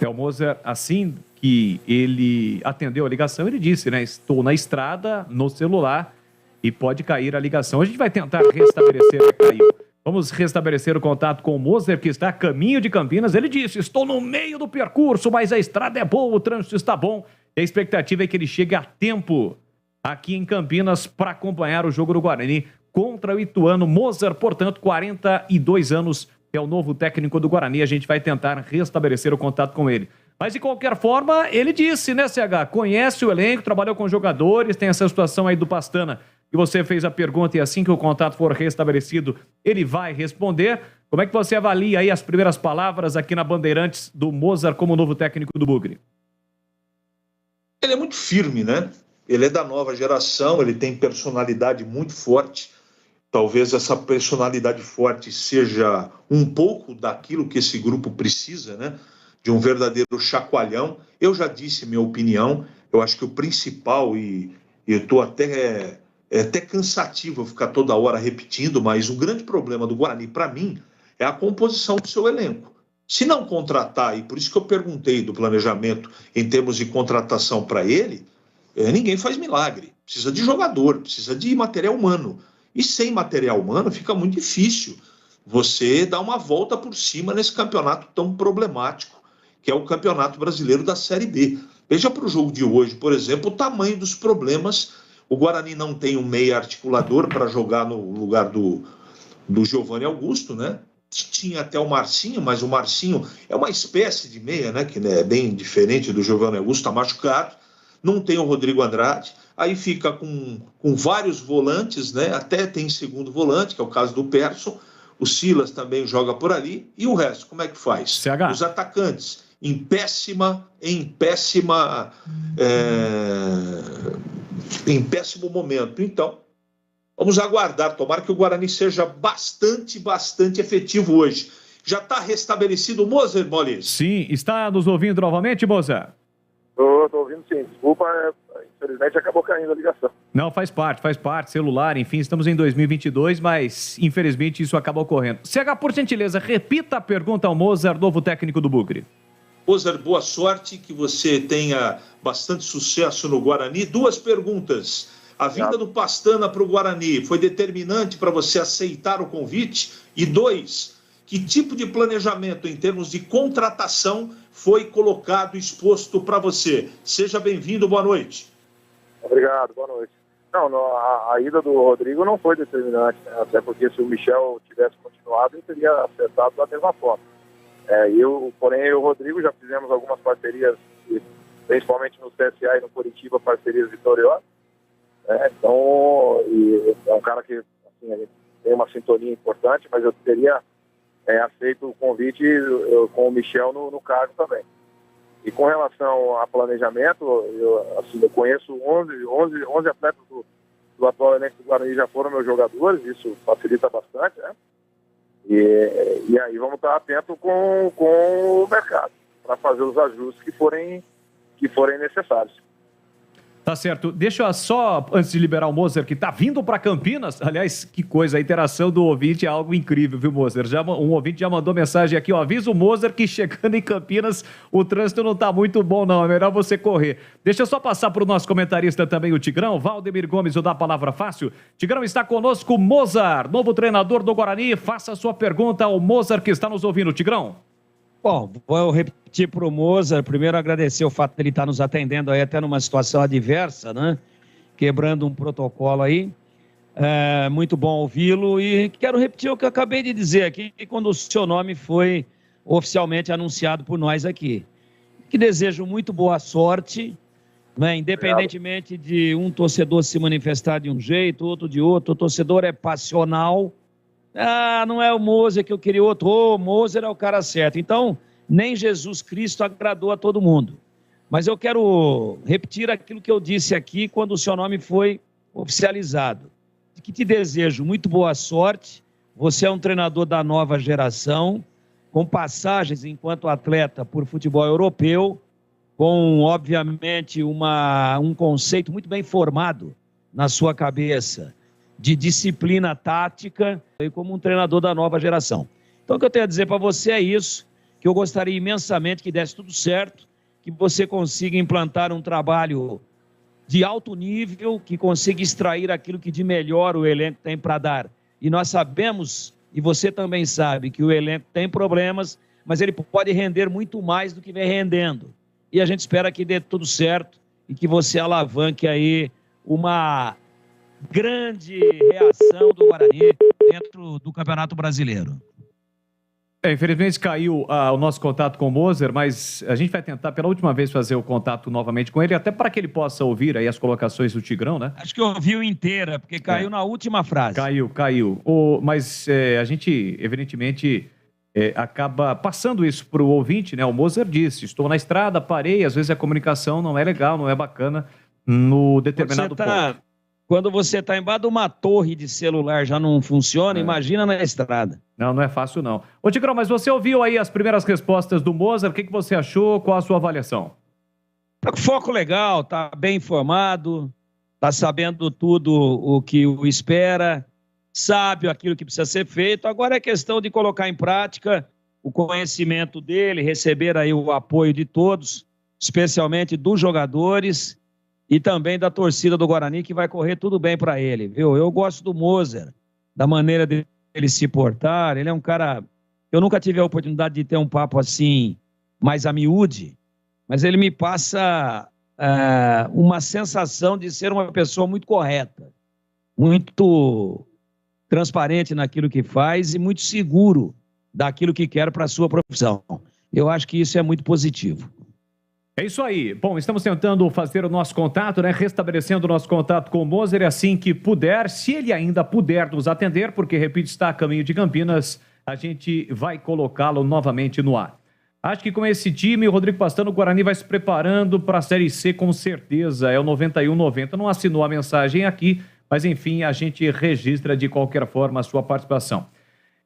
O Moser, assim que ele atendeu a ligação, ele disse, né? Estou na estrada, no celular, e pode cair a ligação. A gente vai tentar restabelecer, caiu. Vamos restabelecer o contato com o Moser, que está a caminho de Campinas. Ele disse, estou no meio do percurso, mas a estrada é boa, o trânsito está bom. E a expectativa é que ele chegue a tempo aqui em Campinas para acompanhar o jogo do Guarani contra o Ituano. Moser, portanto, 42 anos, é o novo técnico do Guarani. A gente vai tentar restabelecer o contato com ele. Mas, de qualquer forma, ele disse, né, CH? Conhece o elenco, trabalhou com jogadores, tem essa situação aí do Pastana, que você fez a pergunta e assim que o contato for restabelecido, ele vai responder. Como é que você avalia aí as primeiras palavras aqui na Bandeirantes do Moser como novo técnico do Bugre? Ele é muito firme, né? Ele é da nova geração, ele tem personalidade muito forte. talvez essa personalidade forte seja um pouco daquilo que esse grupo precisa, né? De um verdadeiro chacoalhão. Eu já disse minha opinião, eu acho que o principal, e eu estou até cansativo eu ficar toda hora repetindo, mas o grande problema do Guarani, para mim, é a composição do seu elenco. Se não contratar, e por isso que eu perguntei do planejamento em termos de contratação para ele, ninguém faz milagre. Precisa de jogador, precisa de material humano. E sem material humano fica muito difícil você dar uma volta por cima nesse campeonato tão problemático, que é o Campeonato Brasileiro da Série B. Veja para o jogo de hoje, por exemplo, o tamanho dos problemas. O Guarani não tem um meia articulador para jogar no lugar do Giovanni Augusto, né? Tinha até o Marcinho, mas o Marcinho é uma espécie de meia, né? Que é bem diferente do Giovanni Augusto, está machucado. Não tem o Rodrigo Andrade. Aí fica com vários volantes, né? Até tem segundo volante, que é o caso do Persson. O Silas também joga por ali. E o resto, como é que faz? CH. Os atacantes em péssimo momento. Então, vamos aguardar. Tomara que o Guarani seja bastante efetivo hoje. Já está restabelecido o Moser, Bolis? Sim, está nos ouvindo novamente, Moser? Estou ouvindo sim. Desculpa, infelizmente acabou caindo a ligação. Não, faz parte, celular, enfim, estamos em 2022, mas infelizmente isso acaba ocorrendo. CH, por gentileza, repita a pergunta ao Moser, novo técnico do Bugre. Moser, boa sorte, que você tenha bastante sucesso no Guarani. 2 perguntas. A vinda do Pastana para o Guarani foi determinante para você aceitar o convite? E 2, que tipo de planejamento em termos de contratação foi colocado, exposto para você? Seja bem-vindo, boa noite. Obrigado, boa noite. Não, a ida do Rodrigo não foi determinante, né? Até porque se o Michel tivesse continuado, ele teria acertado da mesma forma. Porém, eu e o Rodrigo já fizemos algumas parcerias, principalmente no CSA e no Curitiba, parcerias vitoriosas. Então, é um cara que assim, tem uma sintonia importante, mas eu teria aceito o convite com o Michel no cargo também. E com relação a planejamento, eu conheço 11 atletas do atual elenco do Guarani já foram meus jogadores, isso facilita bastante, né? E aí vamos estar atentos com o mercado para fazer os ajustes que forem necessários. Tá certo. Deixa eu só, antes de liberar o Moser, que tá vindo para Campinas. Aliás, que coisa, a interação do ouvinte é algo incrível, viu, Moser? Um ouvinte já mandou mensagem aqui, ó. Avisa o Moser que chegando em Campinas o trânsito não tá muito bom, não. É melhor você correr. Deixa eu só passar pro nosso comentarista também, o Tigrão. Valdemir Gomes, o da Palavra Fácil. Tigrão, está conosco o Moser, novo treinador do Guarani. Faça a sua pergunta ao Moser que está nos ouvindo, Tigrão. Bom, vou repetir para o Moser, primeiro agradecer o fato de ele estar nos atendendo aí até numa situação adversa, né? Quebrando um protocolo aí. Muito bom ouvi-lo e quero repetir o que eu acabei de dizer aqui, quando o seu nome foi oficialmente anunciado por nós aqui. Que desejo muito boa sorte, né? Independentemente de um torcedor se manifestar de um jeito, outro de outro, o torcedor é passional. Não é o Moser que eu queria outro. O Moser é o cara certo. Então, nem Jesus Cristo agradou a todo mundo. Mas eu quero repetir aquilo que eu disse aqui quando o seu nome foi oficializado. Que te desejo muito boa sorte. Você é um treinador da nova geração, com passagens enquanto atleta por futebol europeu, com, obviamente, um conceito muito bem formado na sua cabeça de disciplina tática e como um treinador da nova geração. Então, o que eu tenho a dizer para você é isso, que eu gostaria imensamente que desse tudo certo, que você consiga implantar um trabalho de alto nível, que consiga extrair aquilo que de melhor o elenco tem para dar. E nós sabemos, e você também sabe, que o elenco tem problemas, mas ele pode render muito mais do que vem rendendo. E a gente espera que dê tudo certo e que você alavanque aí uma grande reação do Guarani dentro do Campeonato Brasileiro. Infelizmente caiu o nosso contato com o Moser, mas a gente vai tentar pela última vez fazer o contato novamente com ele, até para que ele possa ouvir aí as colocações do Tigrão, né? Acho que ouviu inteira, porque caiu na última frase. Caiu. Mas a gente, evidentemente, acaba passando isso para o ouvinte, né? O Moser disse, estou na estrada, parei, às vezes a comunicação não é legal, não é bacana no determinado ponto. Quando você está embaixo de uma torre de celular já não funciona, imagina na estrada. Não é fácil não. Ô Tigrão, mas você ouviu aí as primeiras respostas do Mozart, o que você achou, qual a sua avaliação? Tá com foco legal, tá bem informado, tá sabendo tudo o que o espera, sabe aquilo que precisa ser feito, agora é questão de colocar em prática o conhecimento dele, receber aí o apoio de todos, especialmente dos jogadores e também da torcida do Guarani, que vai correr tudo bem para ele, viu? Eu gosto do Mozart, da maneira dele se portar, ele é um cara... Eu nunca tive a oportunidade de ter um papo assim, mais a miúde, mas ele me passa uma sensação de ser uma pessoa muito correta, muito transparente naquilo que faz e muito seguro daquilo que quer para a sua profissão. Eu acho que isso é muito positivo. É isso aí. Bom, estamos tentando fazer o nosso contato, né? Restabelecendo o nosso contato com o Mozart assim que puder, se ele ainda puder nos atender, porque, repito, está a caminho de Campinas, a gente vai colocá-lo novamente no ar. Acho que com esse time, o Rodrigo Pastano, o Guarani vai se preparando para a Série C com certeza. É o 91-90. Não assinou a mensagem aqui, mas enfim, a gente registra de qualquer forma a sua participação.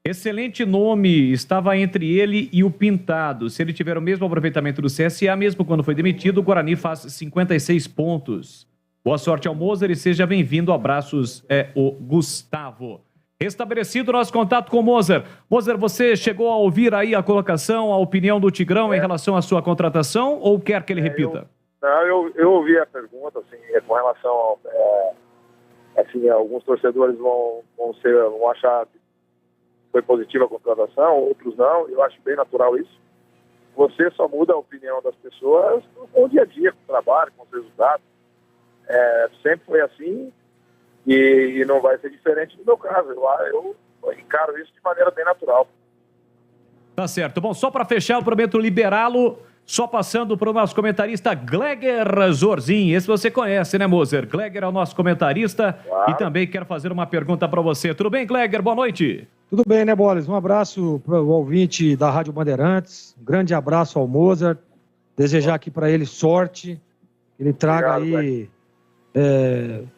Excelente nome, estava entre ele e o Pintado. Se ele tiver o mesmo aproveitamento do CSA, mesmo quando foi demitido, o Guarani faz 56 pontos. Boa sorte ao Mozart e seja bem-vindo. Abraços, o Gustavo. Restabelecido o nosso contato com o Mozart. Mozart, você chegou a ouvir aí a colocação, a opinião do Tigrão em relação à sua contratação ou quer que ele repita? Eu ouvi a pergunta, assim, com relação assim, alguns torcedores vão achar que foi positiva a contratação, outros não. Eu acho bem natural isso. Você só muda a opinião das pessoas com o dia a dia, com o trabalho, com os resultados. Sempre foi assim e não vai ser diferente no meu caso. Eu encaro isso de maneira bem natural. Tá certo. Bom, só para fechar, eu prometo liberá-lo, só passando para o nosso comentarista Gleger Zorzin. Esse você conhece, né, Mozart? Gleger é o nosso comentarista e também quero fazer uma pergunta para você. Tudo bem, Gleger? Boa noite. Tudo bem, né, Boles? Um abraço para o ouvinte da Rádio Bandeirantes, um grande abraço ao Mozart, desejar aqui para ele sorte, que ele traga aí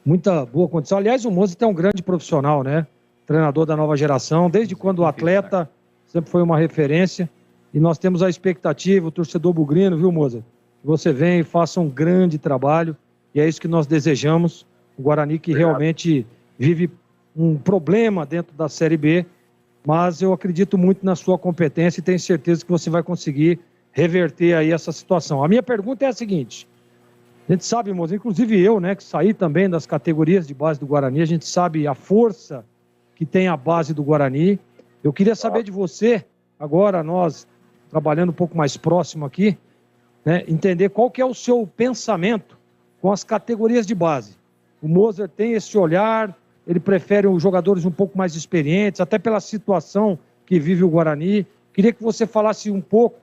muita boa condição. Aliás, o Mozart é um grande profissional, né? Treinador da nova geração, desde quando o atleta sempre foi uma referência e nós temos a expectativa, o torcedor bugrino, viu, Mozart? Que você venha e faça um grande trabalho e é isso que nós desejamos. O Guarani que realmente vive um problema dentro da Série B, mas eu acredito muito na sua competência e tenho certeza que você vai conseguir reverter aí essa situação. A minha pergunta é a seguinte, a gente sabe, Mozart, inclusive eu, né, que saí também das categorias de base do Guarani, a gente sabe a força que tem a base do Guarani. Eu queria saber de você, agora nós trabalhando um pouco mais próximo aqui, né, entender qual que é o seu pensamento com as categorias de base. O Mozart tem esse olhar, ele prefere os jogadores um pouco mais experientes, até pela situação que vive o Guarani. Queria que você falasse um pouco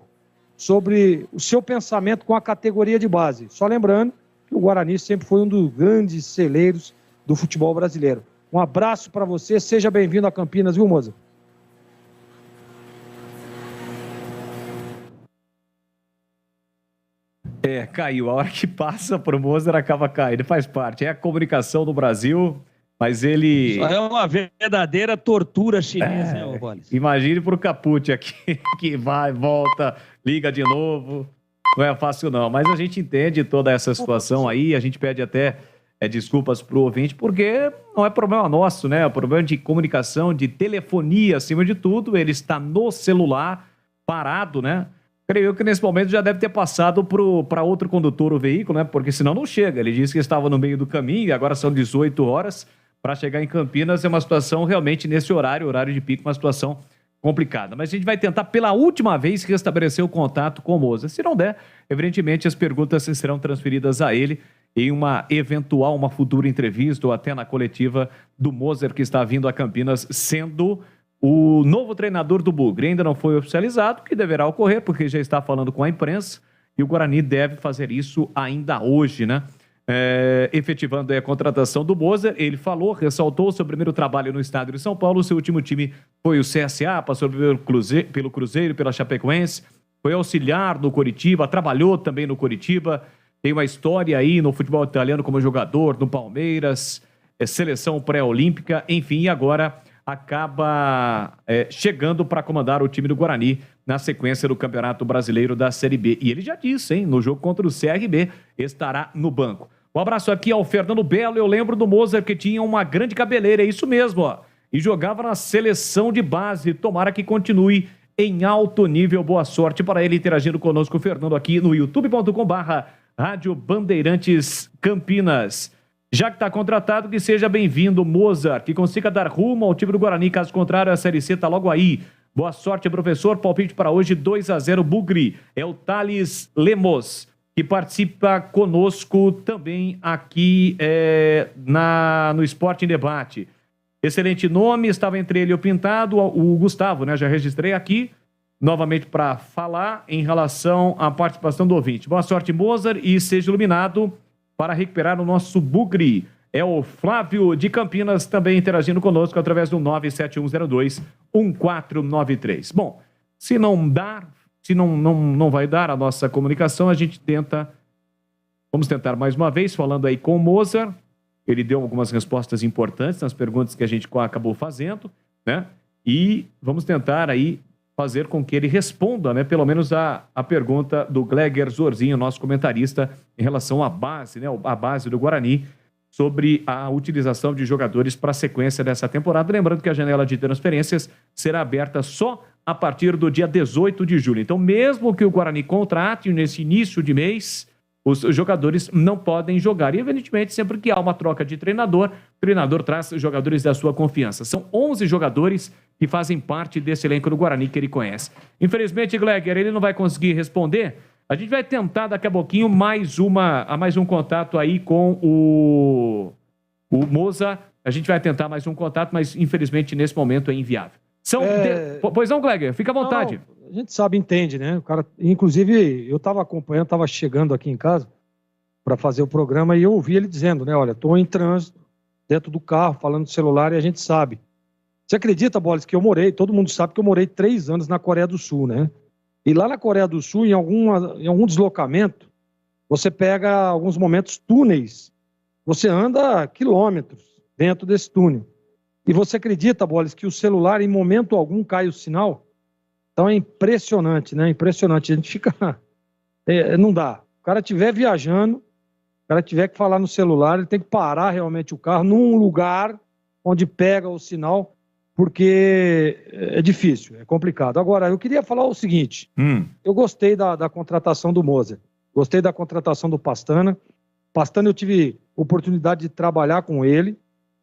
sobre o seu pensamento com a categoria de base. Só lembrando que o Guarani sempre foi um dos grandes celeiros do futebol brasileiro. Um abraço para você, seja bem-vindo a Campinas, viu, Mozart? Caiu. A hora que passa pro Mozart acaba caindo, faz parte. É a comunicação do Brasil... Mas ele... Só é uma verdadeira tortura chinesa, né, Boles? Imagine pro Caput aqui, que vai, volta, liga de novo. Não é fácil não, mas a gente entende toda essa situação aí, a gente pede até desculpas pro ouvinte, porque não é problema nosso, né? É problema de comunicação, de telefonia, acima de tudo. Ele está no celular, parado, né? Creio eu que nesse momento já deve ter passado para outro condutor o veículo, né? Porque senão não chega. Ele disse que estava no meio do caminho e agora são 18 horas. Para chegar em Campinas é uma situação realmente nesse horário de pico, uma situação complicada. Mas a gente vai tentar pela última vez restabelecer o contato com o Mozart. Se não der, evidentemente as perguntas serão transferidas a ele em uma futura entrevista ou até na coletiva do Mozart que está vindo a Campinas sendo o novo treinador do Bugre. Ainda não foi oficializado, que deverá ocorrer porque já está falando com a imprensa e o Guarani deve fazer isso ainda hoje, né? Efetivando a contratação do Mozart, ele ressaltou seu primeiro trabalho no estado de São Paulo, seu último time foi o CSA, passou pelo Cruzeiro, pela Chapecoense, foi auxiliar no Coritiba, trabalhou também no Coritiba, tem uma história aí no futebol italiano como jogador, no Palmeiras, seleção pré-olímpica, enfim, e agora acaba chegando para comandar o time do Guarani na sequência do Campeonato Brasileiro da Série B. E ele já disse, hein, no jogo contra o CRB, estará no banco. Um abraço aqui ao Fernando Belo. Eu lembro do Mozart que tinha uma grande cabeleira, é isso mesmo, ó. E jogava na seleção de base. Tomara que continue em alto nível. Boa sorte para ele interagindo conosco, o Fernando, aqui no youtube.com/Rádio Bandeirantes Campinas. Já que está contratado, que seja bem-vindo, Mozart, que consiga dar rumo ao time do Guarani. Caso contrário, a Série C está logo aí. Boa sorte, professor. Palpite para hoje, 2-0 Bugre. É o Thales Lemos, que participa conosco também aqui no Esporte em Debate. Excelente nome, estava entre ele e o Pintado, o Gustavo, né? Já registrei aqui, novamente para falar em relação à participação do ouvinte. Boa sorte, Mozart, e seja iluminado para recuperar o nosso Bugre. É o Flávio de Campinas também interagindo conosco através do 97102-1493. Bom, se não dar, se não vai dar a nossa comunicação, a gente vamos tentar mais uma vez, falando aí com o Mozart. Ele deu algumas respostas importantes nas perguntas que a gente acabou fazendo, né? E vamos tentar aí fazer com que ele responda, né, pelo menos a pergunta do Gleger Zorzinho, nosso comentarista, em relação à base, né, a base do Guarani, sobre a utilização de jogadores para a sequência dessa temporada. Lembrando que a janela de transferências será aberta só a partir do dia 18 de julho. Então, mesmo que o Guarani contrate nesse início de mês, os jogadores não podem jogar. E, evidentemente, sempre que há uma troca de treinador, o treinador traz jogadores da sua confiança. São 11 jogadores que fazem parte desse elenco do Guarani que ele conhece. Infelizmente, Gleger, ele não vai conseguir responder. A gente vai tentar daqui a pouquinho mais um contato aí com o Moza. A gente vai tentar mais um contato, mas infelizmente nesse momento é inviável. Pois não, Gleger, fica à vontade. Não, a gente sabe, entende, né? O cara, inclusive, eu estava acompanhando, estava chegando aqui em casa para fazer o programa e eu ouvi ele dizendo, né? Olha, estou em trânsito, dentro do carro, falando do celular, e a gente sabe. Você acredita, Bolis, que eu morei, todo mundo sabe que eu morei 3 anos na Coreia do Sul, né? E lá na Coreia do Sul, em algum deslocamento, você pega, alguns momentos, túneis. Você anda quilômetros dentro desse túnel. E você acredita, Bolis, que o celular, em momento algum, cai o sinal? Então é impressionante, né? Impressionante. A gente fica... não dá. O cara estiver viajando, o cara tiver que falar no celular, ele tem que parar realmente o carro num lugar onde pega o sinal, porque é difícil, é complicado. Agora, eu queria falar o seguinte. Eu gostei da contratação do Mozart. Gostei da contratação do Pastana. Pastana, eu tive oportunidade de trabalhar com ele.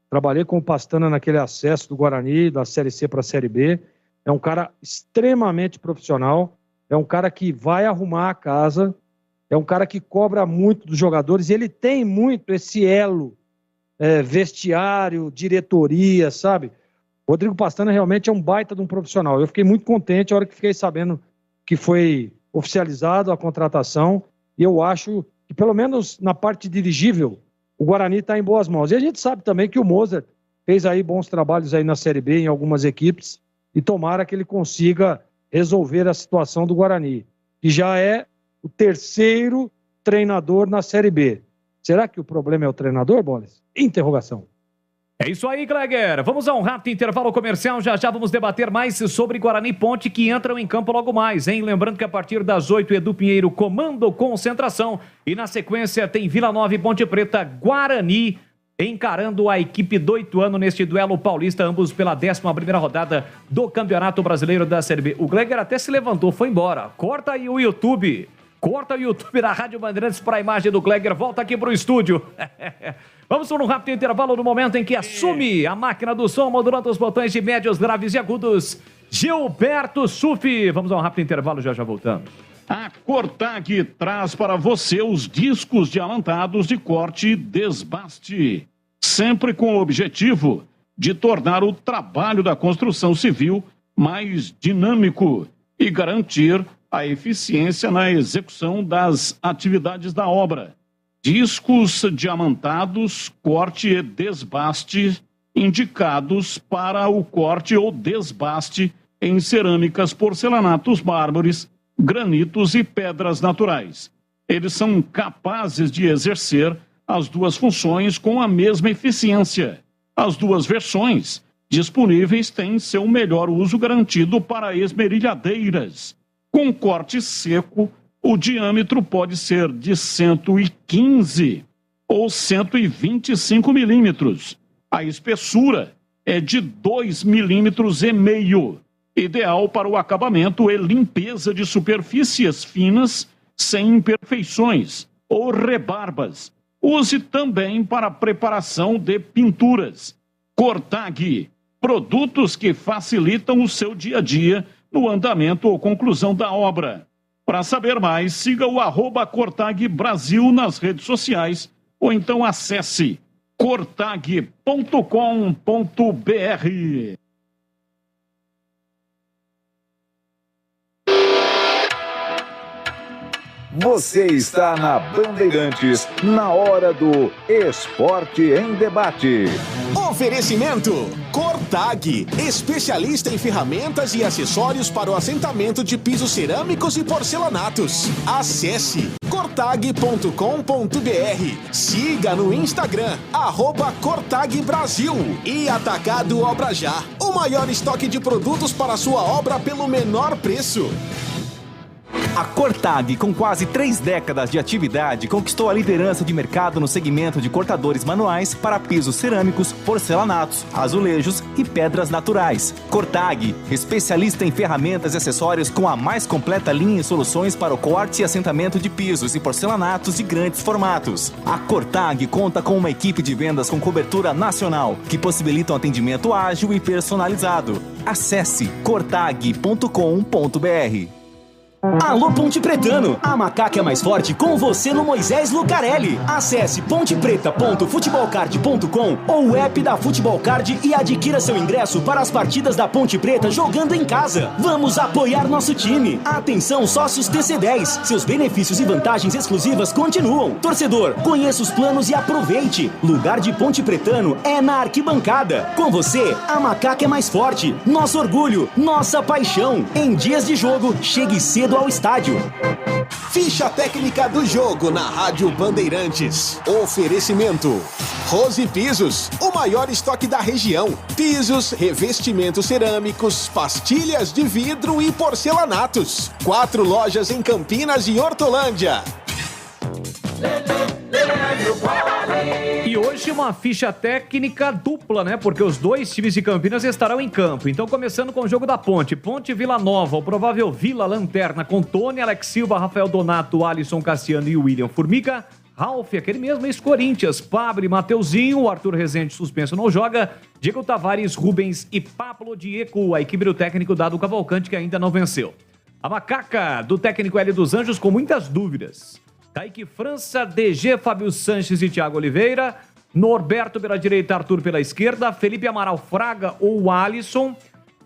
Trabalhei com o Pastana naquele acesso do Guarani, da Série C para a Série B. É um cara extremamente profissional. É um cara que vai arrumar a casa. É um cara que cobra muito dos jogadores. E ele tem muito esse elo vestiário, diretoria, sabe? Rodrigo Pastana realmente é um baita de um profissional. Eu fiquei muito contente a hora que fiquei sabendo que foi oficializado a contratação. E eu acho que, pelo menos na parte dirigível, o Guarani está em boas mãos. E a gente sabe também que o Mozart fez aí bons trabalhos aí na Série B, em algumas equipes, e tomara que ele consiga resolver a situação do Guarani, que já é o 3º treinador na Série B. Será que o problema é o treinador, Bolis? Interrogação. É isso aí, Gleger. Vamos a um rápido intervalo comercial. Já vamos debater mais sobre Guarani e Ponte, que entram em campo logo mais, hein? Lembrando que a partir das 8, Edu Pinheiro comando concentração. E na sequência tem Vila Nova e Ponte Preta, Guarani encarando a equipe do Ituano neste duelo paulista, ambos pela 11ª rodada do Campeonato Brasileiro da Série B. O Gleger até se levantou, foi embora. Corta aí o YouTube. Corta o YouTube da Rádio Bandeirantes para a imagem do Gleger. Volta aqui para o estúdio. Vamos para um rápido intervalo no momento em que assume a máquina do som, modulando os botões de médios, graves e agudos, Gilberto Sufi. Vamos a um rápido intervalo, já voltamos. A Cortag traz para você os discos diamantados de corte e desbaste, sempre com o objetivo de tornar o trabalho da construção civil mais dinâmico e garantir a eficiência na execução das atividades da obra. Discos diamantados, corte e desbaste, indicados para o corte ou desbaste em cerâmicas, porcelanatos, mármores, granitos e pedras naturais. Eles são capazes de exercer as duas funções com a mesma eficiência. As duas versões disponíveis têm seu melhor uso garantido para esmerilhadeiras. Com corte seco, o diâmetro pode ser de 115 ou 125 milímetros. A espessura é de 2,5 milímetros, ideal para o acabamento e limpeza de superfícies finas sem imperfeições ou rebarbas. Use também para preparação de pinturas. Cortag, produtos que facilitam o seu dia a dia no andamento ou conclusão da obra. Para saber mais, siga o @Cortag Brasil nas redes sociais ou então acesse cortag.com.br. Você está na Bandeirantes, na hora do Esporte em Debate. Oferecimento Cortag, especialista em ferramentas e acessórios para o assentamento de pisos cerâmicos e porcelanatos. Acesse cortag.com.br. Siga no Instagram, @Cortag Brasil. E Atacado Obra Já, o maior estoque de produtos para a sua obra pelo menor preço. A Cortag, com quase 3 décadas de atividade, conquistou a liderança de mercado no segmento de cortadores manuais para pisos cerâmicos, porcelanatos, azulejos e pedras naturais. Cortag, especialista em ferramentas e acessórios com a mais completa linha e soluções para o corte e assentamento de pisos e porcelanatos de grandes formatos. A Cortag conta com uma equipe de vendas com cobertura nacional, que possibilita um atendimento ágil e personalizado. Acesse cortag.com.br. Alô Ponte Pretano, a macaca é mais forte com você no Moisés Lucarelli. Acesse pontepreta.futebolcard.com ou o app da Futebolcard e adquira seu ingresso para as partidas da Ponte Preta jogando em casa. Vamos apoiar nosso time. Atenção sócios TC10, seus benefícios e vantagens exclusivas continuam. Torcedor, conheça os planos e aproveite. Lugar de Ponte Pretano é na arquibancada. Com você, a macaca é mais forte. Nosso orgulho, nossa paixão. Em dias de jogo, chegue cedo ao estádio. Ficha técnica do jogo na Rádio Bandeirantes. Oferecimento Rose Pisos, o maior estoque da região. Pisos, revestimentos cerâmicos, pastilhas de vidro e porcelanatos. 4 lojas em Campinas e Hortolândia. E hoje uma ficha técnica dupla, né? Porque os dois times de Campinas estarão em campo. Então, começando com o jogo da Ponte. Ponte Vila Nova, o provável Vila Lanterna com Tony, Alex Silva, Rafael Donato, Alisson Cassiano e William Formiga. Ralf, aquele mesmo ex-Corinthians, Pablo, Mateuzinho, o Arthur Rezende suspenso não joga, Diego Tavares, Rubens e Pablo Dieco, a equipe do técnico Dado Cavalcante que ainda não venceu. A macaca do técnico Hélio dos Anjos com muitas dúvidas. Kaique França, DG, Fábio Sanches e Thiago Oliveira, Norberto pela direita, Arthur pela esquerda, Felipe Amaral Fraga ou Alisson,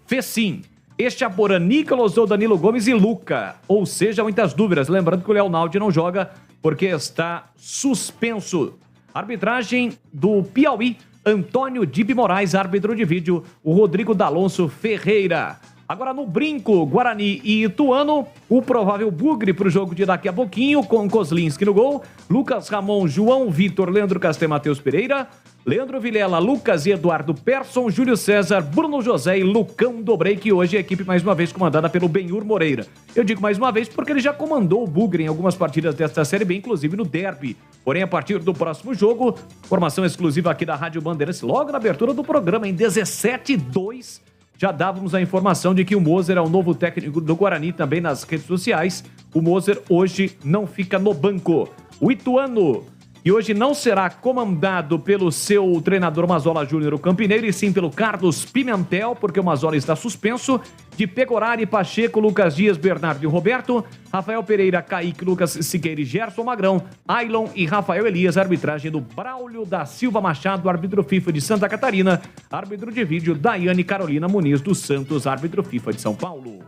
Fecim, Echaporã, Nicolas ou Danilo Gomes e Luca. Ou seja, muitas dúvidas. Lembrando que o Leonaldi não joga porque está suspenso. Arbitragem do Piauí, Antônio Dibe Moraes, árbitro de vídeo, o Rodrigo D'Alonso Ferreira. Agora no brinco, Guarani e Ituano, o provável bugre para o jogo de daqui a pouquinho, com Kozlinski no gol, Lucas Ramon, João Vitor, Leandro Casté, Matheus Pereira, Leandro Vilela, Lucas e Eduardo Persson, Júlio César, Bruno José e Lucão Dobrei, que hoje é a equipe mais uma vez comandada pelo Benhur Moreira. Eu digo mais uma vez porque ele já comandou o bugre em algumas partidas desta Série B, inclusive no derby. Porém, a partir do próximo jogo, formação exclusiva aqui da Rádio Bandeirantes, logo na abertura do programa, em 17-2, já dávamos a informação de que o Moser é o novo técnico do Guarani também nas redes sociais. O Moser hoje não fica no banco. O Ituano, e hoje não será comandado pelo seu treinador Mazola Júnior, o Campineiro, e sim pelo Carlos Pimentel, porque o Mazola está suspenso. De Pegorari, Pacheco, Lucas Dias, Bernardo e Roberto, Rafael Pereira, Kaique, Lucas Siqueira e Gerson Magrão, Ailon e Rafael Elias, arbitragem do Braulio da Silva Machado, árbitro FIFA de Santa Catarina, árbitro de vídeo Daiane Carolina Muniz dos Santos, árbitro FIFA de São Paulo.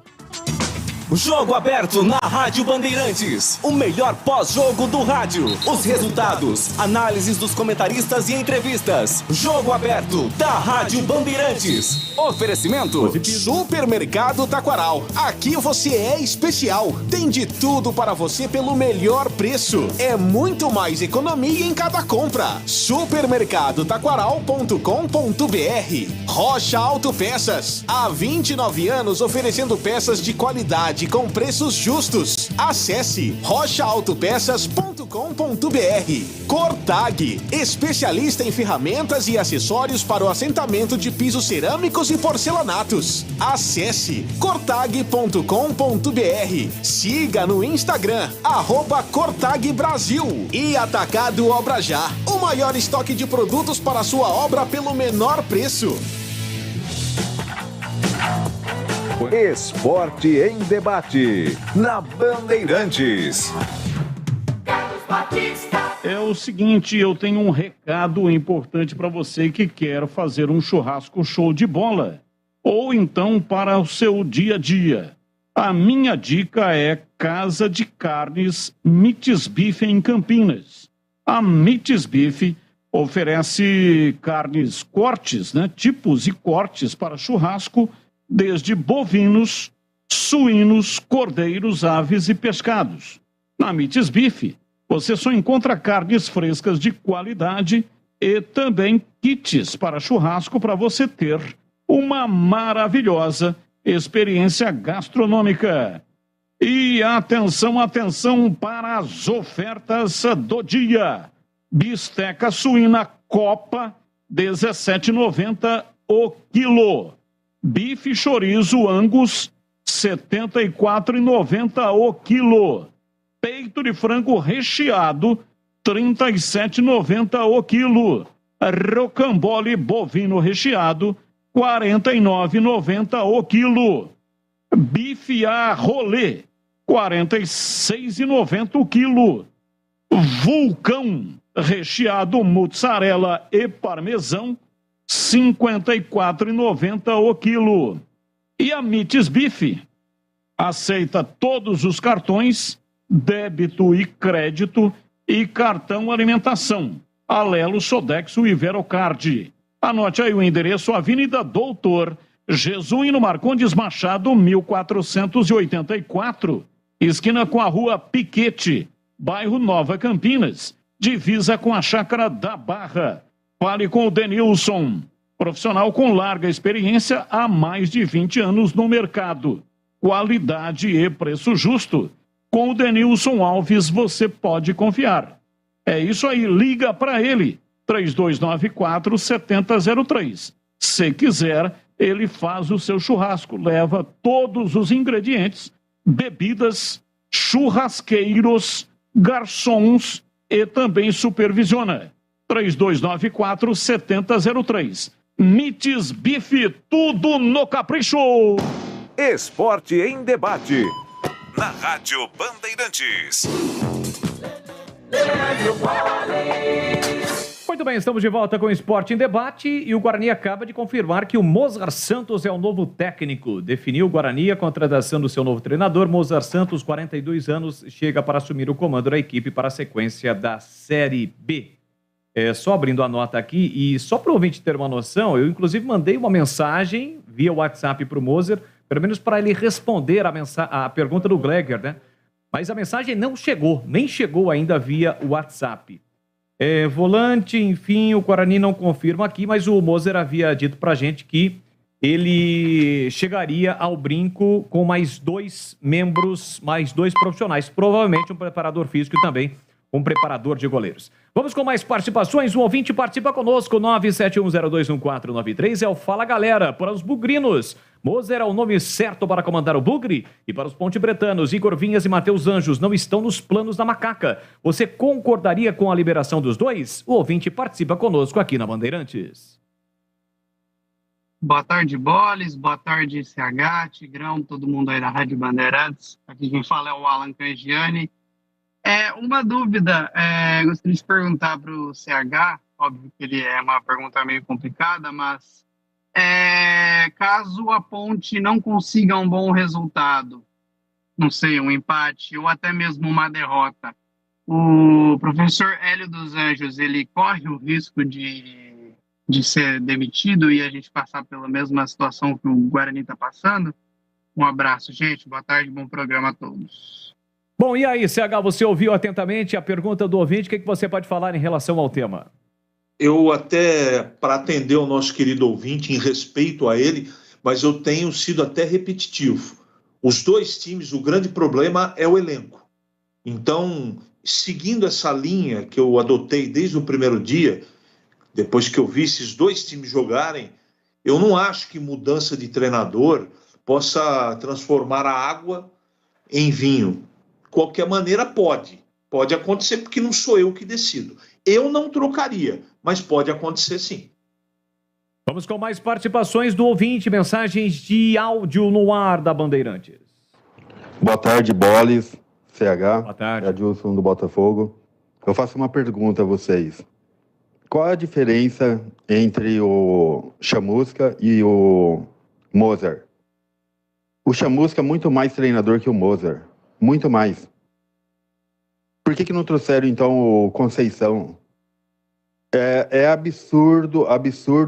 Jogo aberto na Rádio Bandeirantes. O melhor pós-jogo do rádio. Os resultados, análises dos comentaristas e entrevistas. Jogo aberto da Rádio Bandeirantes. Oferecimento Supermercado Taquaral. Aqui você é especial. Tem de tudo para você pelo melhor preço. É muito mais economia em cada compra. Supermercadotaquaral.com.br. Rocha Autopeças. Há 29 anos oferecendo peças de qualidade com preços justos. Acesse rochaautopeças.com.br. Cortag, especialista em ferramentas e acessórios para o assentamento de pisos cerâmicos e porcelanatos. Acesse cortag.com.br. Siga no Instagram @cortagbrasil. E Atacado Obra Já, o maior estoque de produtos para a sua obra pelo menor preço. Esporte em debate, na Bandeirantes. É o seguinte, eu tenho um recado importante para você que quer fazer um churrasco show de bola. Ou então para o seu dia a dia. A minha dica é Casa de Carnes Mites Bife em Campinas. A Mites Bife oferece carnes, cortes, tipos e cortes para churrasco, desde bovinos, suínos, cordeiros, aves e pescados. Na Mites Bife, você só encontra carnes frescas de qualidade e também kits para churrasco para você ter uma maravilhosa experiência gastronômica. E atenção, atenção para as ofertas do dia. Bisteca suína Copa, R$17,90 o quilo. Bife chorizo Angus, R$74,90 o quilo. Peito de frango recheado, R$37,90 o quilo. Rocambole bovino recheado, R$49,90 o quilo. Bife a rolê, R$46,90 o quilo. Vulcão recheado mozzarella e parmesão, R$54,90 o quilo. E a Mites Bife aceita todos os cartões, débito e crédito e cartão alimentação, Alelo, Sodexo e Verocard. Anote aí o endereço: Avenida Doutor Jesuíno Marcondes Machado, 1484, esquina com a Rua Piquete, bairro Nova Campinas, divisa com a Chácara da Barra. Fale com o Denilson, profissional com larga experiência há mais de 20 anos no mercado. Qualidade e preço justo. Com o Denilson Alves você pode confiar. É isso aí, liga para ele, 3294-7003. Se quiser, ele faz o seu churrasco, leva todos os ingredientes, bebidas, churrasqueiros, garçons e também supervisiona. 3294-7003. Mites Bife, tudo no capricho. Esporte em debate, na Rádio Bandeirantes. Muito bem, estamos de volta com o Esporte em Debate e o Guarani acaba de confirmar que o Mozart Santos é o novo técnico. Definiu o Guarani a contratação do seu novo treinador. Mozart Santos, 42 anos, chega para assumir o comando da equipe para a sequência da Série B. Só abrindo a nota aqui, e só para o ouvinte ter uma noção, eu inclusive mandei uma mensagem via WhatsApp para o Moser, pelo menos para ele responder a pergunta do Gleger, né? Mas a mensagem não chegou, nem chegou ainda via WhatsApp. Volante, enfim, o Guarani não confirma aqui, mas o Moser havia dito pra gente que ele chegaria ao brinco com mais 2 membros, mais 2 profissionais, provavelmente um preparador físico e também um preparador de goleiros. Vamos com mais participações. Um ouvinte participa conosco, 971021493, é o Fala Galera, para os bugrinos. Moser é o nome certo para comandar o Bugre? E para os pontebretanos, Igor Vinhas e Matheus Anjos não estão nos planos da Macaca. Você concordaria com a liberação dos dois? O ouvinte participa conosco aqui na Bandeirantes. Boa tarde, Boles. Boa tarde, CH, Tigrão, todo mundo aí da Rádio Bandeirantes. Aqui quem fala é o Alan Cangiani. Uma dúvida, gostaria de perguntar para o CH, óbvio que ele é uma pergunta meio complicada, mas caso a Ponte não consiga um bom resultado, não sei, um empate ou até mesmo uma derrota, o professor Hélio dos Anjos, ele corre o risco de ser demitido e a gente passar pela mesma situação que o Guarani está passando? Um abraço, gente. Boa tarde, bom programa a todos. Bom, e aí, CH, você ouviu atentamente a pergunta do ouvinte, o que você pode falar em relação ao tema? Eu até, para atender o nosso querido ouvinte, em respeito a ele, mas eu tenho sido até repetitivo. Os dois times, o grande problema é o elenco. Então, seguindo essa linha que eu adotei desde o primeiro dia, depois que eu vi esses dois times jogarem, eu não acho que mudança de treinador possa transformar a água em vinho. Qualquer maneira pode acontecer, porque não sou eu que decido. Eu não trocaria, mas pode acontecer sim. Vamos com mais participações do ouvinte, mensagens de áudio no ar da Bandeirantes. Boa tarde, Boles, CH. Boa tarde. É Adilson do Botafogo. Eu faço uma pergunta a vocês. Qual a diferença entre o Chamusca e o Mozart? O Chamusca é muito mais treinador que o Mozart. Muito mais. Por que não trouxeram, então, o Conceição? É absurdo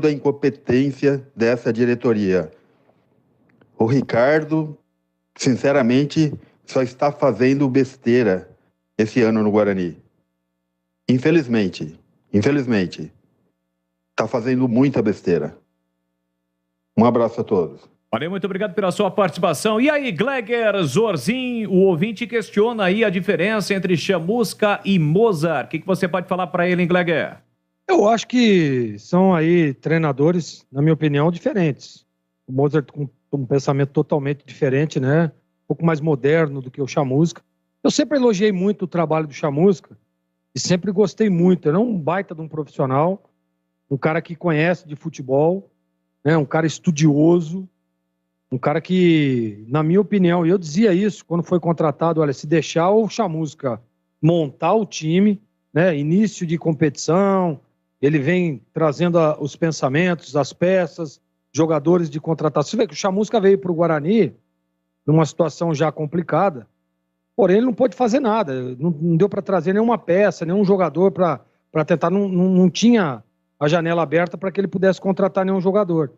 a incompetência dessa diretoria. O Ricardo, sinceramente, só está fazendo besteira esse ano no Guarani. Infelizmente. Está fazendo muita besteira. Um abraço a todos. Valeu, muito obrigado pela sua participação. E aí, Gleger Zorzin, o ouvinte questiona aí a diferença entre Chamusca e Mozart. O que você pode falar para ele, hein, Gleger? Eu acho que são aí treinadores, na minha opinião, diferentes. O Mozart com um pensamento totalmente diferente, né? Um pouco mais moderno do que o Chamusca. Eu sempre elogiei muito o trabalho do Chamusca e sempre gostei muito. Ele é um baita de um profissional, um cara que conhece de futebol, né? Um cara estudioso, um cara que, na minha opinião, e eu dizia isso quando foi contratado, olha, se deixar o Chamusca montar o time, né? Início de competição, ele vem trazendo os pensamentos, as peças, jogadores de contratação. Você vê que o Chamusca veio para o Guarani numa situação já complicada, porém ele não pôde fazer nada, não deu para trazer nenhuma peça, nenhum jogador para tentar, não tinha a janela aberta para que ele pudesse contratar nenhum jogador.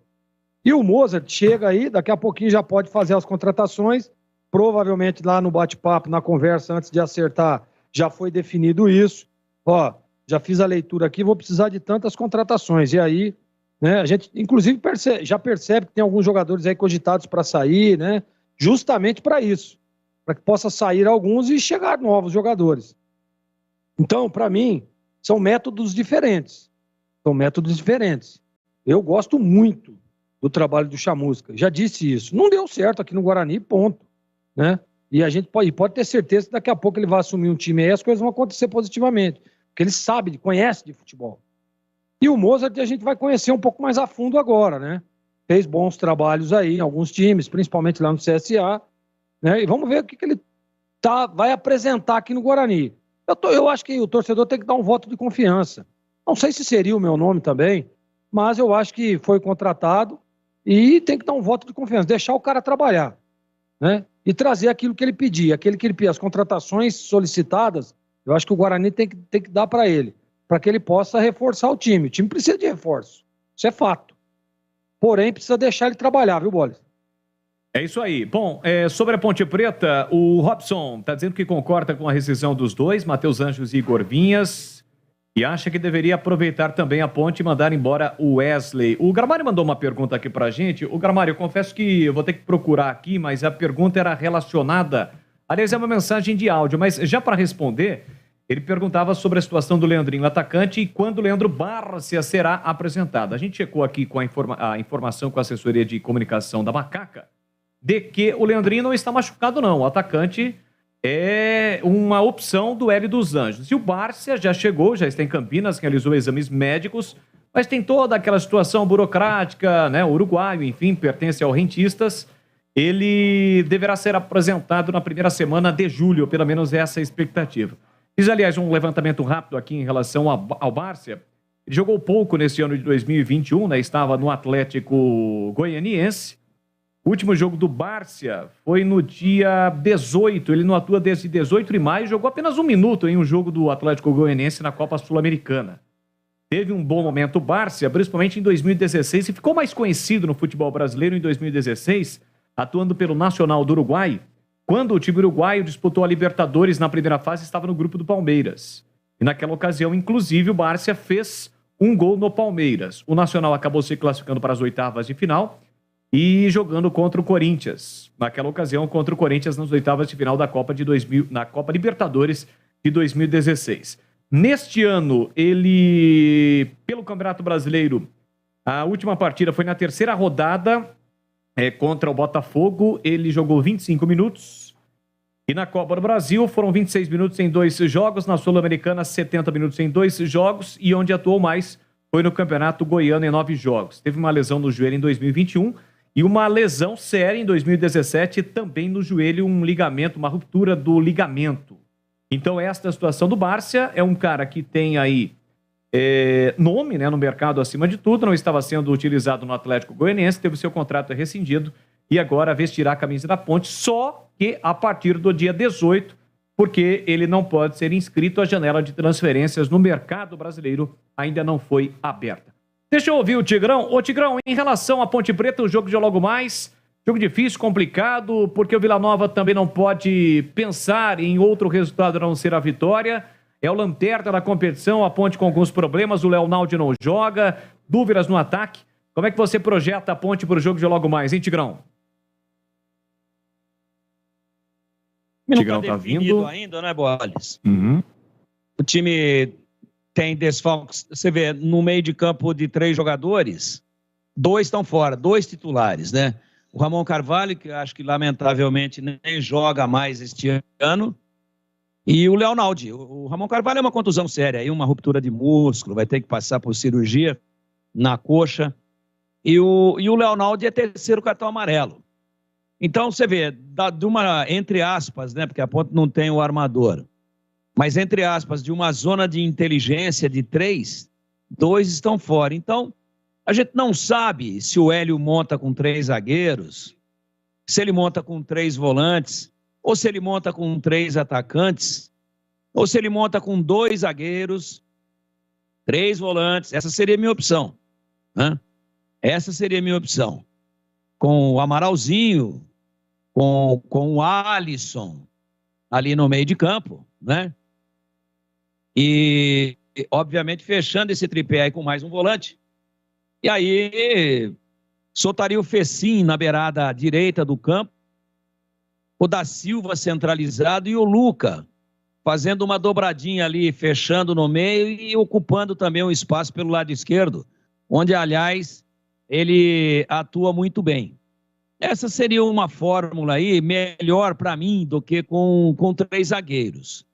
E o Mozart chega aí, daqui a pouquinho já pode fazer as contratações, provavelmente lá no bate-papo, na conversa antes de acertar, já foi definido isso. Ó, já fiz a leitura aqui, vou precisar de tantas contratações. E aí, né, a gente inclusive já percebe que tem alguns jogadores aí cogitados para sair, né? Justamente para isso, para que possa sair alguns e chegar novos jogadores. Então, para mim, são métodos diferentes. Eu gosto muito do trabalho do Chamusca, já disse isso. Não deu certo aqui no Guarani, ponto. Né? E a gente pode ter certeza que daqui a pouco ele vai assumir um time aí e as coisas vão acontecer positivamente, porque ele sabe, conhece de futebol. E o Mozart a gente vai conhecer um pouco mais a fundo agora, né? Fez bons trabalhos aí em alguns times, principalmente lá no CSA, né? E vamos ver o que ele vai apresentar aqui no Guarani. Eu acho que o torcedor tem que dar um voto de confiança. Não sei se seria o meu nome também, mas eu acho que foi contratado e tem que dar um voto de confiança, deixar o cara trabalhar, né? E trazer aquilo que ele pedia, as contratações solicitadas, eu acho que o Guarani tem que dar para ele, para que ele possa reforçar o time. O time precisa de reforço, isso é fato. Porém, precisa deixar ele trabalhar, viu, Boles? É isso aí. Bom, sobre a Ponte Preta, o Robson está dizendo que concorda com a rescisão dos dois, Matheus Anjos e Igor Vinhas, e acha que deveria aproveitar também a Ponte e mandar embora o Wesley. O Gramário mandou uma pergunta aqui pra gente. O Gramário, eu confesso que eu vou ter que procurar aqui, mas a pergunta era relacionada... Aliás, é uma mensagem de áudio, mas já para responder, ele perguntava sobre a situação do Leandrinho, atacante, e quando o Leandro Bárcia será apresentado. A gente checou aqui com a informação com a assessoria de comunicação da Macaca, de que o Leandrinho não está machucado, não. O atacante é uma opção do Hélio dos Anjos. E o Bárcia já chegou, já está em Campinas, realizou exames médicos, mas tem toda aquela situação burocrática, né? O uruguaio, enfim, pertence ao Rentistas. Ele deverá ser apresentado na primeira semana de julho, pelo menos essa é a expectativa. Fiz, aliás, um levantamento rápido aqui em relação ao Bárcia. Ele jogou pouco nesse ano de 2021, né? Estava no Atlético Goianiense. O último jogo do Bárcia foi no dia 18. Ele não atua desde 18 de maio. Jogou apenas 1 minuto em um jogo do Atlético Goianiense na Copa Sul-Americana. Teve um bom momento o Bárcia, principalmente em 2016, e ficou mais conhecido no futebol brasileiro em 2016, atuando pelo Nacional do Uruguai, quando o time uruguaio disputou a Libertadores na primeira fase, estava no grupo do Palmeiras. E naquela ocasião, inclusive, o Bárcia fez um gol no Palmeiras. O Nacional acabou se classificando para as oitavas de final e jogando contra o Corinthians. Naquela ocasião, contra o Corinthians nas oitavas de final da Copa na Copa Libertadores de 2016. Neste ano, ele, pelo Campeonato Brasileiro, a última partida foi na terceira rodada contra o Botafogo. Ele jogou 25 minutos. E na Copa do Brasil foram 26 minutos em 2 jogos. Na Sul-Americana, 70 minutos em 2 jogos. E onde atuou mais foi no Campeonato Goiano em 9 jogos. Teve uma lesão no joelho em 2021 e uma lesão séria em 2017 também no joelho, um ligamento, uma ruptura do ligamento. Então, esta é a situação do Bárcia. É um cara que tem aí nome, né, no mercado acima de tudo. Não estava sendo utilizado no Atlético Goianiense, teve seu contrato rescindido e agora vestirá a camisa da Ponte, só que a partir do dia 18, porque ele não pode ser inscrito. A janela de transferências no mercado brasileiro ainda não foi aberta. Deixa eu ouvir o Tigrão. Ô, Tigrão, em relação à Ponte Preta, o jogo de logo mais, jogo difícil, complicado, porque o Vila Nova também não pode pensar em outro resultado a não ser a vitória. É o lanterna da competição, a Ponte com alguns problemas, o Leonaldo não joga, dúvidas no ataque. Como é que você projeta a Ponte para o jogo de logo mais, hein, Tigrão? O time não está definido ainda, né, Boales? Uhum. O time tem desfalques. Você vê, no meio de campo de 3 jogadores, 2 estão fora, 2 titulares, né? O Ramon Carvalho, que acho que lamentavelmente nem joga mais este ano, e o Leonaldo. O Ramon Carvalho é uma contusão séria, aí uma ruptura de músculo, vai ter que passar por cirurgia na coxa. E o Leonaldo é 3º cartão amarelo. Então, você vê, de uma, entre aspas, né, porque a Ponte não tem o armador, mas entre aspas, de uma zona de inteligência de 3, 2 estão fora. Então, a gente não sabe se o Hélio monta com 3 zagueiros, se ele monta com 3 volantes, ou se ele monta com 3 atacantes, ou se ele monta com 2 zagueiros, 3 volantes. Essa seria a minha opção, né? Essa seria a minha opção. Com o Amaralzinho, com o Alisson ali no meio de campo, né? E, obviamente, fechando esse tripé aí com mais um volante. E aí, soltaria o Fecim na beirada direita do campo, o da Silva centralizado e o Luca fazendo uma dobradinha ali, fechando no meio e ocupando também um espaço pelo lado esquerdo, onde, aliás, ele atua muito bem. Essa seria uma fórmula aí melhor para mim do que com 3 zagueiros.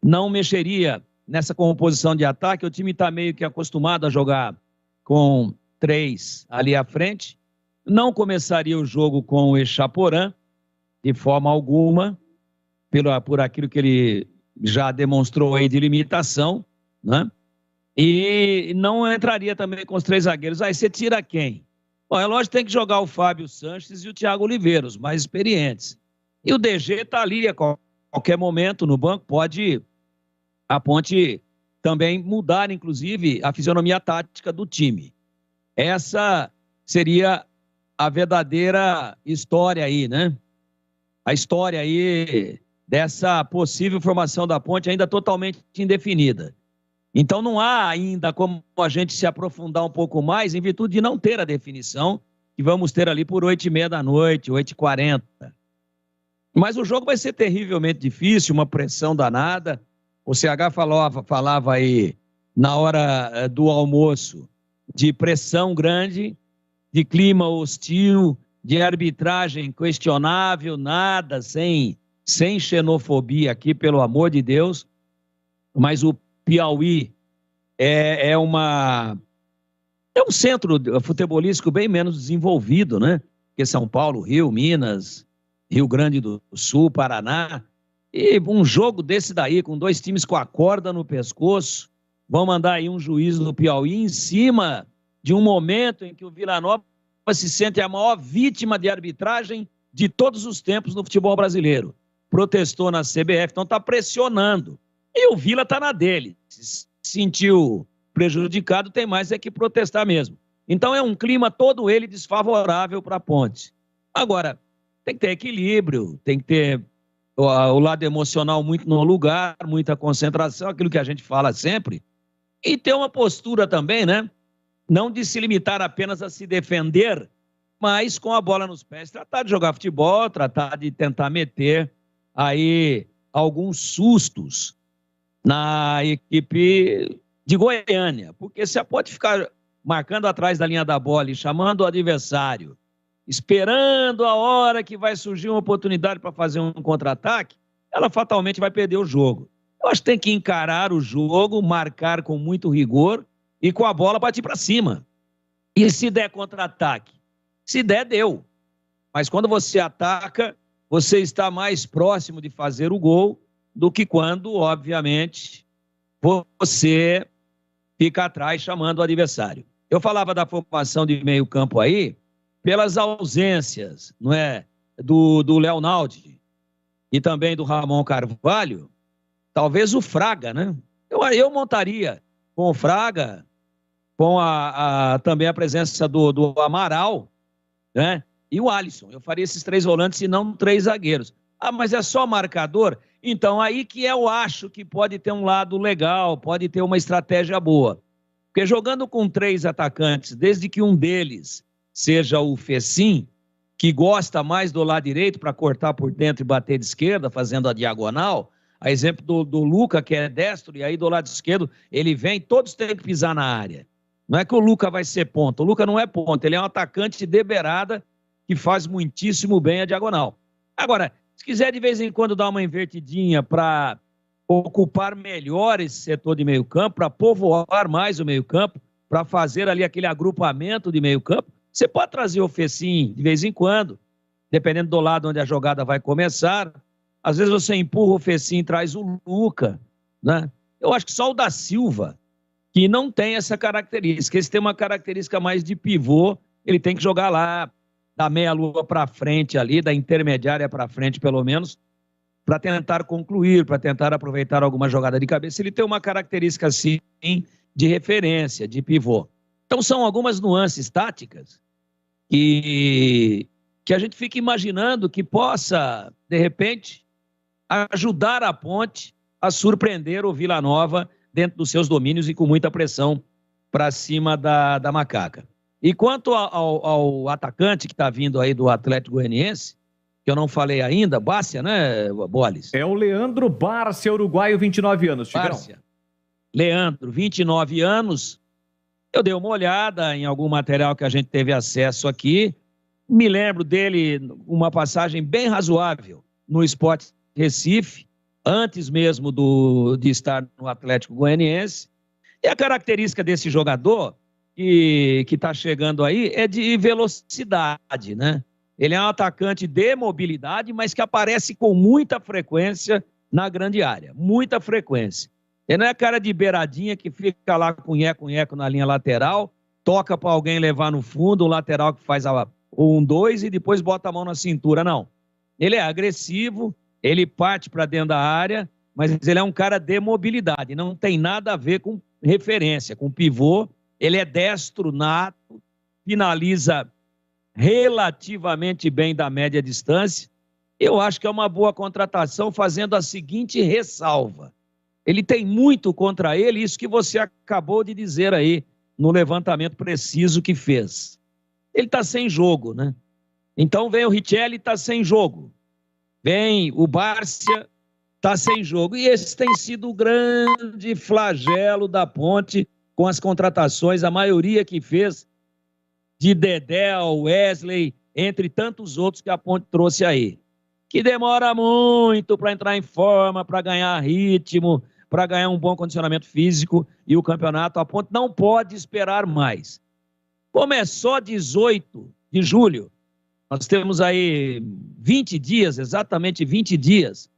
Não mexeria nessa composição de ataque, o time está meio que acostumado a jogar com 3 ali à frente. Não começaria o jogo com o Echaporã, de forma alguma, por aquilo que ele já demonstrou aí de limitação, né? E não entraria também com os 3 zagueiros. Aí você tira quem? Bom, é lógico que tem que jogar o Fábio Sanches e o Thiago Oliveira, os mais experientes. E o DG está ali a qualquer momento no banco, pode a Ponte também mudar, inclusive, a fisionomia tática do time. Essa seria a verdadeira história aí, né? A história aí dessa possível formação da Ponte ainda totalmente indefinida. Então não há ainda como a gente se aprofundar um pouco mais em virtude de não ter a definição que vamos ter ali por 8h30 da noite, 8h40. Mas o jogo vai ser terrivelmente difícil, uma pressão danada. O CH falava aí na hora do almoço de pressão grande, de clima hostil, de arbitragem questionável, nada, sem xenofobia aqui, pelo amor de Deus. Mas o Piauí é um centro futebolístico bem menos desenvolvido, né? Que São Paulo, Rio, Minas, Rio Grande do Sul, Paraná. E um jogo desse daí, com 2 times com a corda no pescoço, vão mandar aí um juiz do Piauí em cima de um momento em que o Vila Nova se sente a maior vítima de arbitragem de todos os tempos no futebol brasileiro. Protestou na CBF, então está pressionando. E o Vila está na dele. Se sentiu prejudicado, tem mais é que protestar mesmo. Então é um clima todo ele desfavorável para a Ponte. Agora, tem que ter equilíbrio, tem que ter o lado emocional muito no lugar, muita concentração, aquilo que a gente fala sempre. E ter uma postura também, né? Não de se limitar apenas a se defender, mas com a bola nos pés, tratar de jogar futebol, tratar de tentar meter aí alguns sustos na equipe de Goiânia. Porque você pode ficar marcando atrás da linha da bola e chamando o adversário, esperando a hora que vai surgir uma oportunidade para fazer um contra-ataque, ela fatalmente vai perder o jogo. Eu acho que tem que encarar o jogo, marcar com muito rigor e com a bola partir para cima. E se der contra-ataque? Se der, deu. Mas quando você ataca, você está mais próximo de fazer o gol do que quando, obviamente, você fica atrás chamando o adversário. Eu falava da formação de meio campo aí, pelas ausências, não é? Do Léo Naldi e também do Ramon Carvalho, talvez o Fraga, né? Eu montaria com o Fraga, com também a presença do Amaral, né? E o Alisson. Eu faria esses 3 volantes e não 3 zagueiros. Ah, mas é só marcador? Então, aí que eu acho que pode ter um lado legal, pode ter uma estratégia boa. Porque jogando com 3 atacantes, desde que um deles seja o Fecim, que gosta mais do lado direito para cortar por dentro e bater de esquerda, fazendo a diagonal, a exemplo do Luca, que é destro, e aí do lado esquerdo ele vem, todos têm que pisar na área. Não é que o Luca vai ser ponta, o Luca não é ponta, ele é um atacante de beirada que faz muitíssimo bem a diagonal. Agora, se quiser de vez em quando dar uma invertidinha para ocupar melhor esse setor de meio campo, para povoar mais o meio campo, para fazer ali aquele agrupamento de meio campo, você pode trazer o Fecim de vez em quando, dependendo do lado onde a jogada vai começar. Às vezes você empurra o Fecim e traz o Luca, né? Eu acho que só o da Silva, que não tem essa característica. Esse tem uma característica mais de pivô, ele tem que jogar lá, da meia-lua para frente ali, da intermediária para frente pelo menos, para tentar concluir, para tentar aproveitar alguma jogada de cabeça. Ele tem uma característica assim de referência, de pivô. Então são algumas nuances táticas que a gente fica imaginando que possa, de repente, ajudar a Ponte a surpreender o Vila Nova dentro dos seus domínios e com muita pressão para cima da Macaca. E quanto ao atacante que está vindo aí do Atlético Goianiense, que eu não falei ainda, Bárcia, né, Bolis? É o Leandro Bárcia, uruguaio, 29 anos, Tigrão. Bárcia. Leandro, 29 anos. Eu dei uma olhada em algum material que a gente teve acesso aqui. Me lembro dele, uma passagem bem razoável no Sport Recife, antes mesmo de estar no Atlético Goianiense. E a característica desse jogador que está chegando aí é de velocidade, né? Ele é um atacante de mobilidade, mas que aparece com muita frequência na grande área. Muita frequência. Ele não é cara de beiradinha que fica lá com nheco na linha lateral, toca para alguém levar no fundo, o lateral que faz o 1-2 e depois bota a mão na cintura, não. Ele é agressivo, ele parte para dentro da área, mas ele é um cara de mobilidade, não tem nada a ver com referência, com pivô. Ele é destro nato, finaliza relativamente bem da média distância. Eu acho que é uma boa contratação, fazendo a seguinte ressalva. Ele tem muito contra ele, isso que você acabou de dizer aí, no levantamento preciso que fez. Ele está sem jogo, né? Então vem o Richelli, está sem jogo. Vem o Bárcia, está sem jogo. E esse tem sido o grande flagelo da Ponte com as contratações, a maioria que fez, de Dedé, Wesley, entre tantos outros que a Ponte trouxe aí. Que demora muito para entrar em forma, para ganhar ritmo, para ganhar um bom condicionamento físico, e o campeonato, a Ponte não pode esperar mais. Como é só 18 de julho, nós temos aí 20 dias, exatamente 20 dias,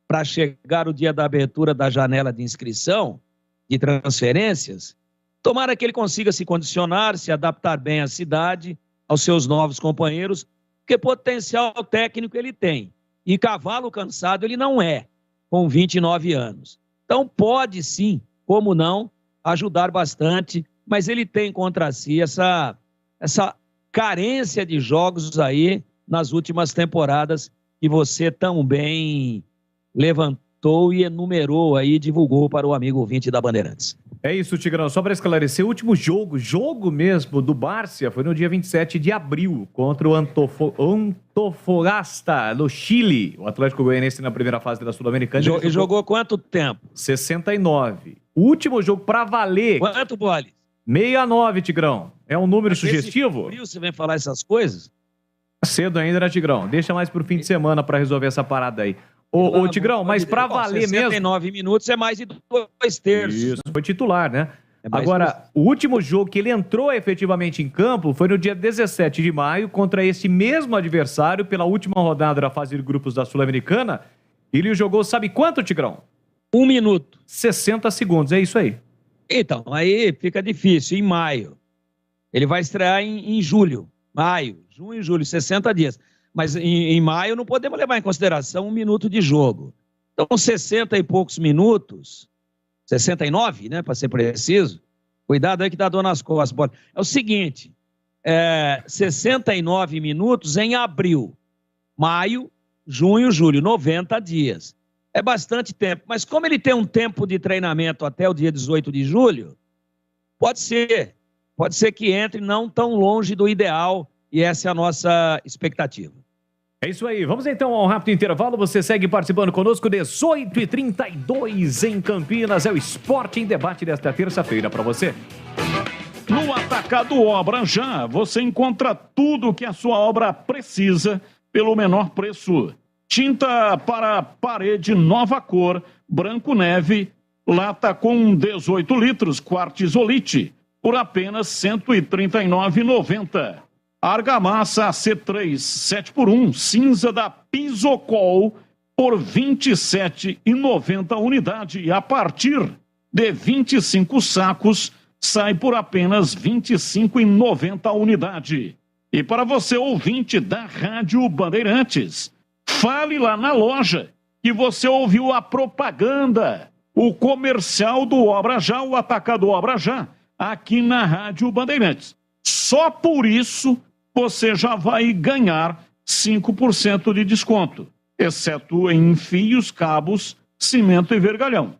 para chegar o dia da abertura da janela de inscrição, de transferências. Tomara que ele consiga se condicionar, se adaptar bem à cidade aos seus novos companheiros, porque potencial técnico ele tem. E cavalo cansado ele não é, com 29 anos. Então pode sim, como não, ajudar bastante, mas ele tem contra si essa carência de jogos aí nas últimas temporadas que você tão bem levantou e enumerou aí, divulgou para o amigo ouvinte da Bandeirantes. É isso, Tigrão. Só para esclarecer, o último jogo mesmo do Bárcia foi no dia 27 de abril, contra o Antofagasta, no Chile. O Atlético Goianiense na primeira fase da Sul-Americana. E jogou quanto tempo? 69. O último jogo para valer... Quanto, Boles? 69, Tigrão. É um número sugestivo? Frio, você vem falar essas coisas? Cedo ainda, né, Tigrão? Deixa mais pro fim de semana para resolver essa parada aí. Ô, Tigrão, mas pra valer 69 mesmo... minutos é mais de 2/3. Isso, foi titular, né? Agora, o último jogo que ele entrou efetivamente em campo foi no dia 17 de maio, contra esse mesmo adversário, pela última rodada da fase de grupos da Sul-Americana. Ele jogou, sabe quanto, Tigrão? 1 minuto. 60 segundos, é isso aí. Então, aí fica difícil, em maio. Ele vai estrear em julho. Maio, junho e julho, 60 dias. Mas em maio não podemos levar em consideração 1 minuto de jogo. Então, 60 e poucos minutos, 69, né, para ser preciso. Cuidado aí que dá dor nas costas. É o seguinte, 69 minutos em abril, maio, junho, julho, 90 dias. É bastante tempo, mas como ele tem um tempo de treinamento até o dia 18 de julho, pode ser que entre não tão longe do ideal, e essa é a nossa expectativa. É isso aí, vamos então ao rápido intervalo, você segue participando conosco, 18h32 em Campinas, é o Esporte em Debate desta terça-feira para você. No Atacado Obra Já, você encontra tudo que a sua obra precisa pelo menor preço. Tinta para parede nova cor, branco neve, lata com 18 litros, quartzolite, por apenas R$ 139,90. Argamassa C3 7x1 cinza da Pisocol por R$ 27,90 unidade. E a partir de 25 sacos sai por apenas R$ 25,90 unidade. E para você ouvinte da Rádio Bandeirantes, fale lá na loja que você ouviu a propaganda, o comercial do Obra Já, o Atacado Obra Já, aqui na Rádio Bandeirantes. Só por isso você já vai ganhar 5% de desconto, exceto em fios, cabos, cimento e vergalhão.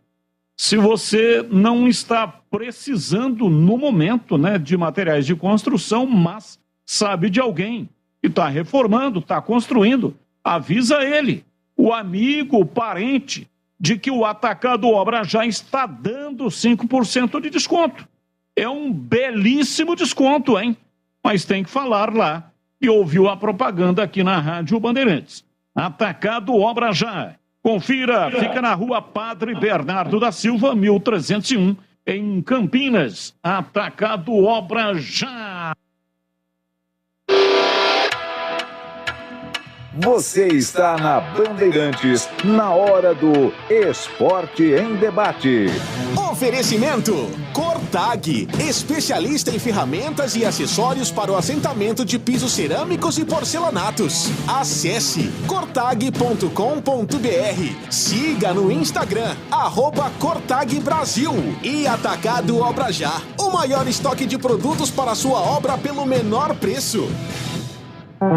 Se você não está precisando no momento, né, de materiais de construção, mas sabe de alguém que está reformando, está construindo, avisa ele, o amigo, o parente, de que o Atacado Obra Já está dando 5% de desconto. É um belíssimo desconto, hein? Mas tem que falar lá e ouviu a propaganda aqui na Rádio Bandeirantes. Atacado Obra Já. Confira, fica na Rua Padre Bernardo da Silva, 1301, em Campinas. Atacado Obra Já. Você está na Bandeirantes, na hora do Esporte em Debate. Oferecimento Cortag, especialista em ferramentas e acessórios para o assentamento de pisos cerâmicos e porcelanatos. Acesse cortag.com.br. Siga no Instagram, @Cortag Brasil. E Atacado Obra Já, o maior estoque de produtos para a sua obra pelo menor preço.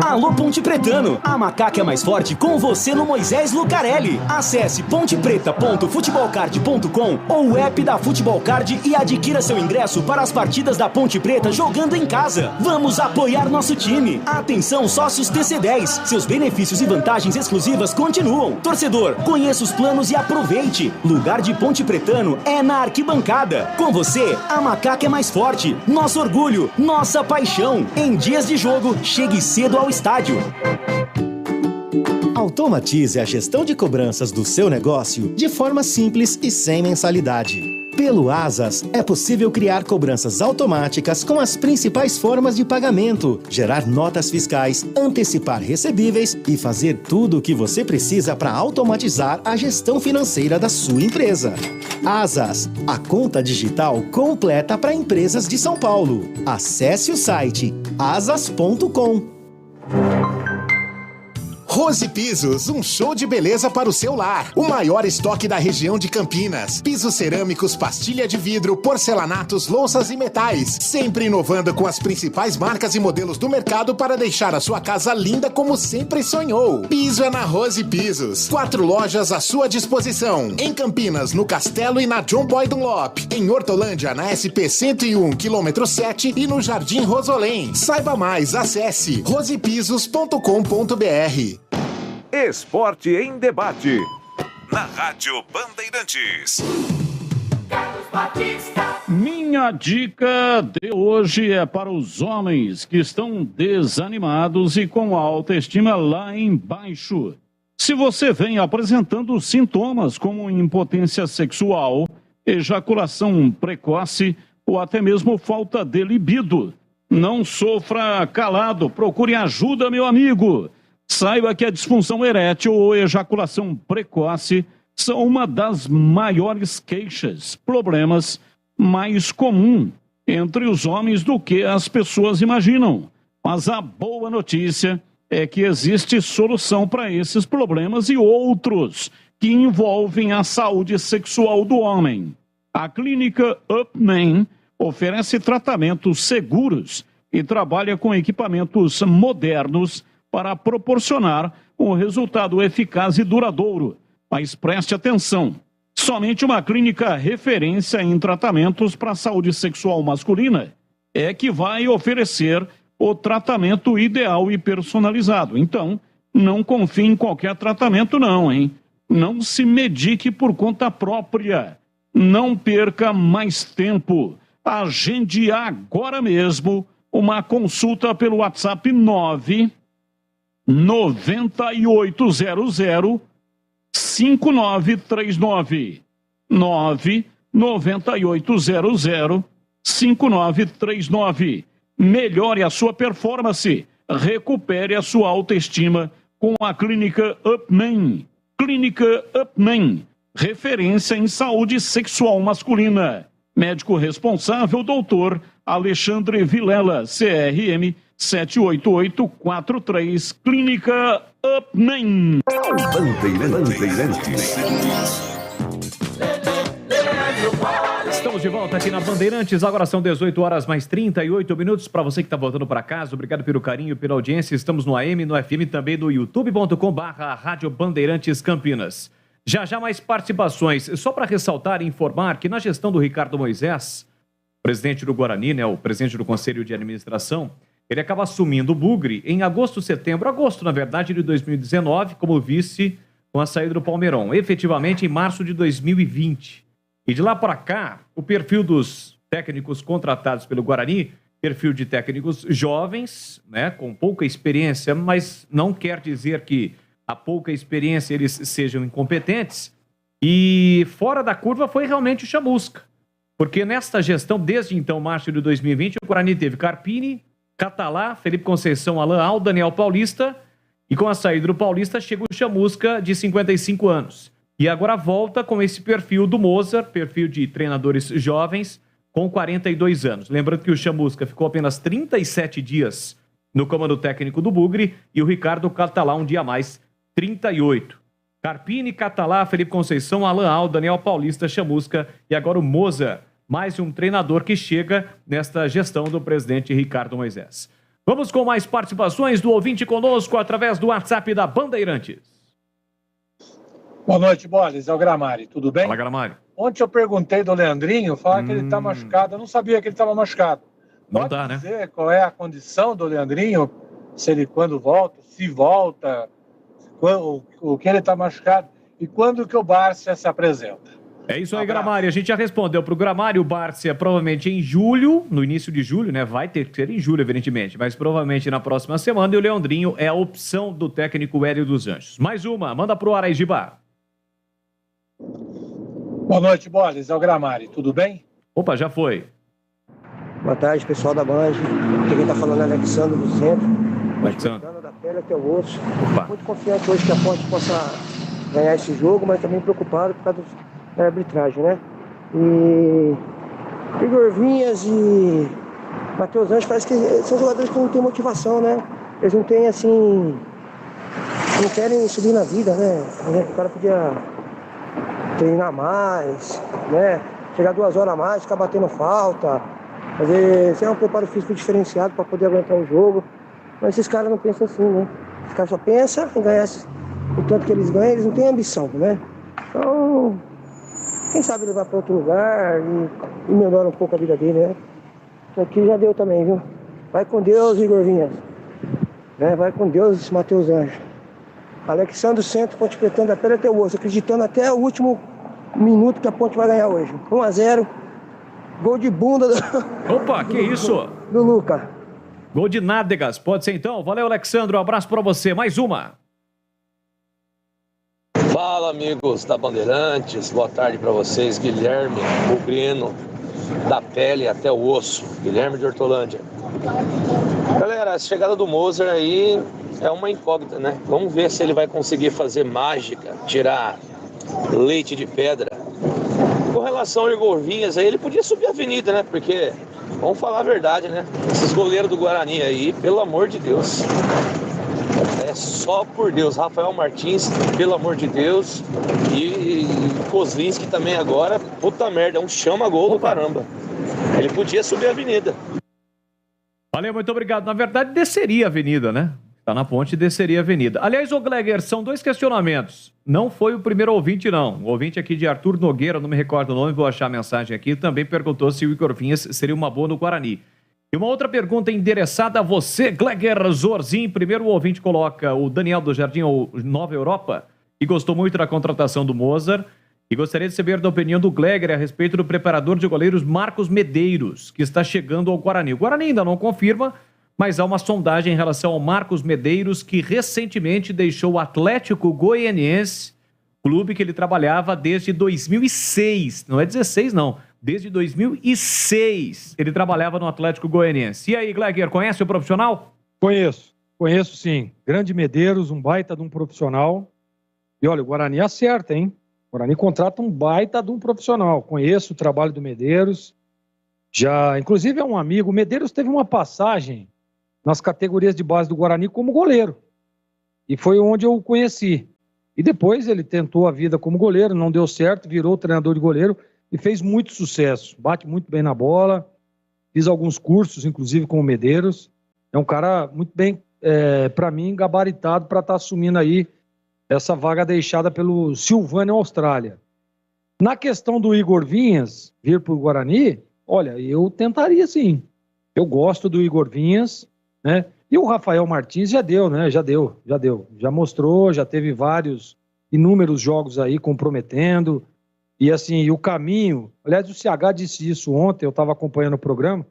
Alô Ponte Pretano, a macaca é mais forte com você no Moisés Lucarelli. Acesse pontepreta.futebolcard.com ou o app da Futebolcard e adquira seu ingresso para as partidas da Ponte Preta jogando em casa. Vamos apoiar nosso time. Atenção sócios TC10, seus benefícios e vantagens exclusivas continuam. Torcedor, conheça os planos e aproveite. Lugar de Ponte Pretano é na arquibancada. Com você, a macaca é mais forte. Nosso orgulho, nossa paixão. Em dias de jogo, chegue cedo ao estádio. Automatize a gestão de cobranças do seu negócio de forma simples e sem mensalidade. Pelo Asas, é possível criar cobranças automáticas com as principais formas de pagamento, gerar notas fiscais, antecipar recebíveis e fazer tudo o que você precisa para automatizar a gestão financeira da sua empresa. Asas, a conta digital completa para empresas de São Paulo. Acesse o site asas.com. Rose Pisos, um show de beleza para o seu lar. O maior estoque da região de Campinas. Pisos cerâmicos, pastilha de vidro, porcelanatos, louças e metais. Sempre inovando com as principais marcas e modelos do mercado para deixar a sua casa linda como sempre sonhou. Piso é na Rose Pisos. 4 lojas à sua disposição. Em Campinas, no Castelo e na John Boy Dunlop. Em Hortolândia, na SP 101, km 7 e no Jardim Rosolém. Saiba mais, acesse rosepisos.com.br. Esporte em debate. Na Rádio Bandeirantes. Minha dica de hoje é para os homens que estão desanimados e com a autoestima lá embaixo. Se você vem apresentando sintomas como impotência sexual, ejaculação precoce ou até mesmo falta de libido, não sofra calado, procure ajuda, meu amigo. Saiba que a disfunção erétil ou ejaculação precoce são uma das maiores queixas, problemas mais comum entre os homens do que as pessoas imaginam. Mas a boa notícia é que existe solução para esses problemas e outros que envolvem a saúde sexual do homem. A clínica Upman oferece tratamentos seguros e trabalha com equipamentos modernos para proporcionar um resultado eficaz e duradouro. Mas preste atenção, somente uma clínica referência em tratamentos para a saúde sexual masculina é que vai oferecer o tratamento ideal e personalizado. Então, não confie em qualquer tratamento não, hein? Não se medique por conta própria. Não perca mais tempo. Agende agora mesmo uma consulta pelo WhatsApp 99800-5939. 99800-5939. Melhore a sua performance. Recupere a sua autoestima com a Clínica Upman. Clínica Upman. Referência em saúde sexual masculina. Médico responsável, doutor Alexandre Vilela, CRM 78843, Clínica Upman. Bandeirantes. Estamos de volta aqui na Bandeirantes, agora são 18 horas mais 38 minutos. Para você que está voltando para casa, obrigado pelo carinho, pela audiência. Estamos no AM, no FM, também no youtube.com/Rádio Bandeirantes Campinas. Já mais participações. Só para ressaltar e informar que na gestão do Ricardo Moisés, presidente do Guarani, né, o presidente do Conselho de Administração, ele acaba assumindo o Bugre em agosto, na verdade, de 2019, como vice com a saída do Palmeirão, efetivamente em março de 2020. E de lá para cá, o perfil dos técnicos contratados pelo Guarani, perfil de técnicos jovens, né, com pouca experiência, mas não quer dizer que a pouca experiência eles sejam incompetentes. E fora da curva foi realmente o Chamusca. Porque nesta gestão, desde então, março de 2020, o Guarani teve Carpini, Catalá, Felipe Conceição, Alan Al, Daniel Paulista, e com a saída do Paulista chega o Chamusca, de 55 anos. E agora volta com esse perfil do Mozart, perfil de treinadores jovens, com 42 anos. Lembrando que o Chamusca ficou apenas 37 dias no comando técnico do Bugre, e o Ricardo Catalá um dia a mais, 38. Carpini, Catalá, Felipe Conceição, Alan Al, Daniel Paulista, Chamusca e agora o Mozart, mais um treinador que chega nesta gestão do presidente Ricardo Moisés. Vamos com mais participações do ouvinte conosco através do WhatsApp da Bandeirantes. Boa noite, Boles. É o Gramari. Tudo bem? Fala, Gramari. Ontem eu perguntei do Leandrinho, falaram que ele está machucado. Eu não sabia que ele estava machucado. Não Pode dá, né? dizer qual é a condição do Leandrinho, se ele quando volta, se volta, o que ele está machucado e quando que o Bárcia se apresenta. É isso aí, Gramari. A gente já respondeu para o Gramari, o Bárcia provavelmente em julho, no início de julho, né? Vai ter que ser em julho, evidentemente, mas provavelmente na próxima semana. E o Leandrinho é a opção do técnico Hélio dos Anjos. Mais uma, manda pro ar aí, Gibá. Boa noite, Boles. É o Gramari. Tudo bem? Opa, já foi. Boa tarde, pessoal da Band. Aqui quem está falando é Alexandre do Centro. Alexandre. Da pele até o osso. Muito confiante hoje que a Ponte possa ganhar esse jogo, mas também preocupado por causa da arbitragem, né? E Igor Vinhas e Matheus Anjos parece que são jogadores que não têm motivação, né? Eles não têm, assim, não querem subir na vida, né? O cara podia treinar mais, né? Chegar 2 horas a mais, ficar batendo falta, fazer um preparo físico diferenciado para poder aguentar o jogo. Mas esses caras não pensam assim, né? Os caras só pensam em ganhar o tanto que eles ganham, eles não têm ambição, né? Então, quem sabe levar para outro lugar e melhora um pouco a vida dele, né? Isso aqui já deu também, viu? Vai com Deus, Igor Vinhas. Né? Vai com Deus, Matheus Anjos. Alexandre Centro, Ponte Preta da pele até o osso, acreditando até o último minuto que a Ponte vai ganhar hoje. 1-0. Gol de bunda do... Opa, que isso? Do Luca. Gol de Nádegas, pode ser então? Valeu, Alexandre, um abraço pra você. Mais uma. Fala, amigos da Bandeirantes. Boa tarde pra vocês. Guilherme Bugrino, da pele até o osso. Guilherme de Hortolândia. Galera, a chegada do Moser aí é uma incógnita, né? Vamos ver se ele vai conseguir fazer mágica, tirar leite de pedra. Com relação ao Igor Vinhas, aí ele podia subir a avenida, né? Porque, vamos falar a verdade, né? Esses goleiros do Guarani aí, pelo amor de Deus. É só por Deus. Rafael Martins, pelo amor de Deus. E Kozlinski também agora, puta merda, é um chama-gol do caramba. Ele podia subir a avenida. Valeu, muito obrigado. Na verdade, desceria a avenida, né? Tá na ponte e desceria a avenida. Aliás, ô Gleger, são 2 questionamentos. Não foi o primeiro ouvinte, não. O ouvinte aqui de Arthur Nogueira, não me recordo o nome, vou achar a mensagem aqui, também perguntou se o Igor Vinhas seria uma boa no Guarani. E uma outra pergunta endereçada a você, Gleger Zorzin. Primeiro o ouvinte coloca o Daniel do Jardim Nova Europa, que gostou muito da contratação do Moser, e gostaria de saber da opinião do Gleger a respeito do preparador de goleiros Marcos Medeiros, que está chegando ao Guarani. O Guarani ainda não confirma, mas há uma sondagem em relação ao Marcos Medeiros, que recentemente deixou o Atlético Goianiense, clube que ele trabalhava desde 2006. Não é 16, não. Desde 2006 ele trabalhava no Atlético Goianiense. E aí, Gleger, conhece o profissional? Conheço sim. Grande Medeiros, um baita de um profissional. E olha, o Guarani acerta, hein? O Guarani contrata um baita de um profissional. Conheço o trabalho do Medeiros. Já, inclusive, é um amigo. O Medeiros teve uma passagem nas categorias de base do Guarani como goleiro. E foi onde eu o conheci. E depois ele tentou a vida como goleiro, não deu certo, virou treinador de goleiro e fez muito sucesso. Bate muito bem na bola. Fiz alguns cursos, inclusive, com o Medeiros. É um cara muito bem, para mim, gabaritado para estar assumindo aí essa vaga deixada pelo Silvânio Austrália. Na questão do Igor Vinhas vir para o Guarani, olha, eu tentaria sim. Eu gosto do Igor Vinhas, né? E o Rafael Martins já deu, né? Já deu. Já mostrou, já teve inúmeros jogos aí comprometendo. E assim, o caminho... Aliás, o CH disse isso ontem, eu estava acompanhando o programa,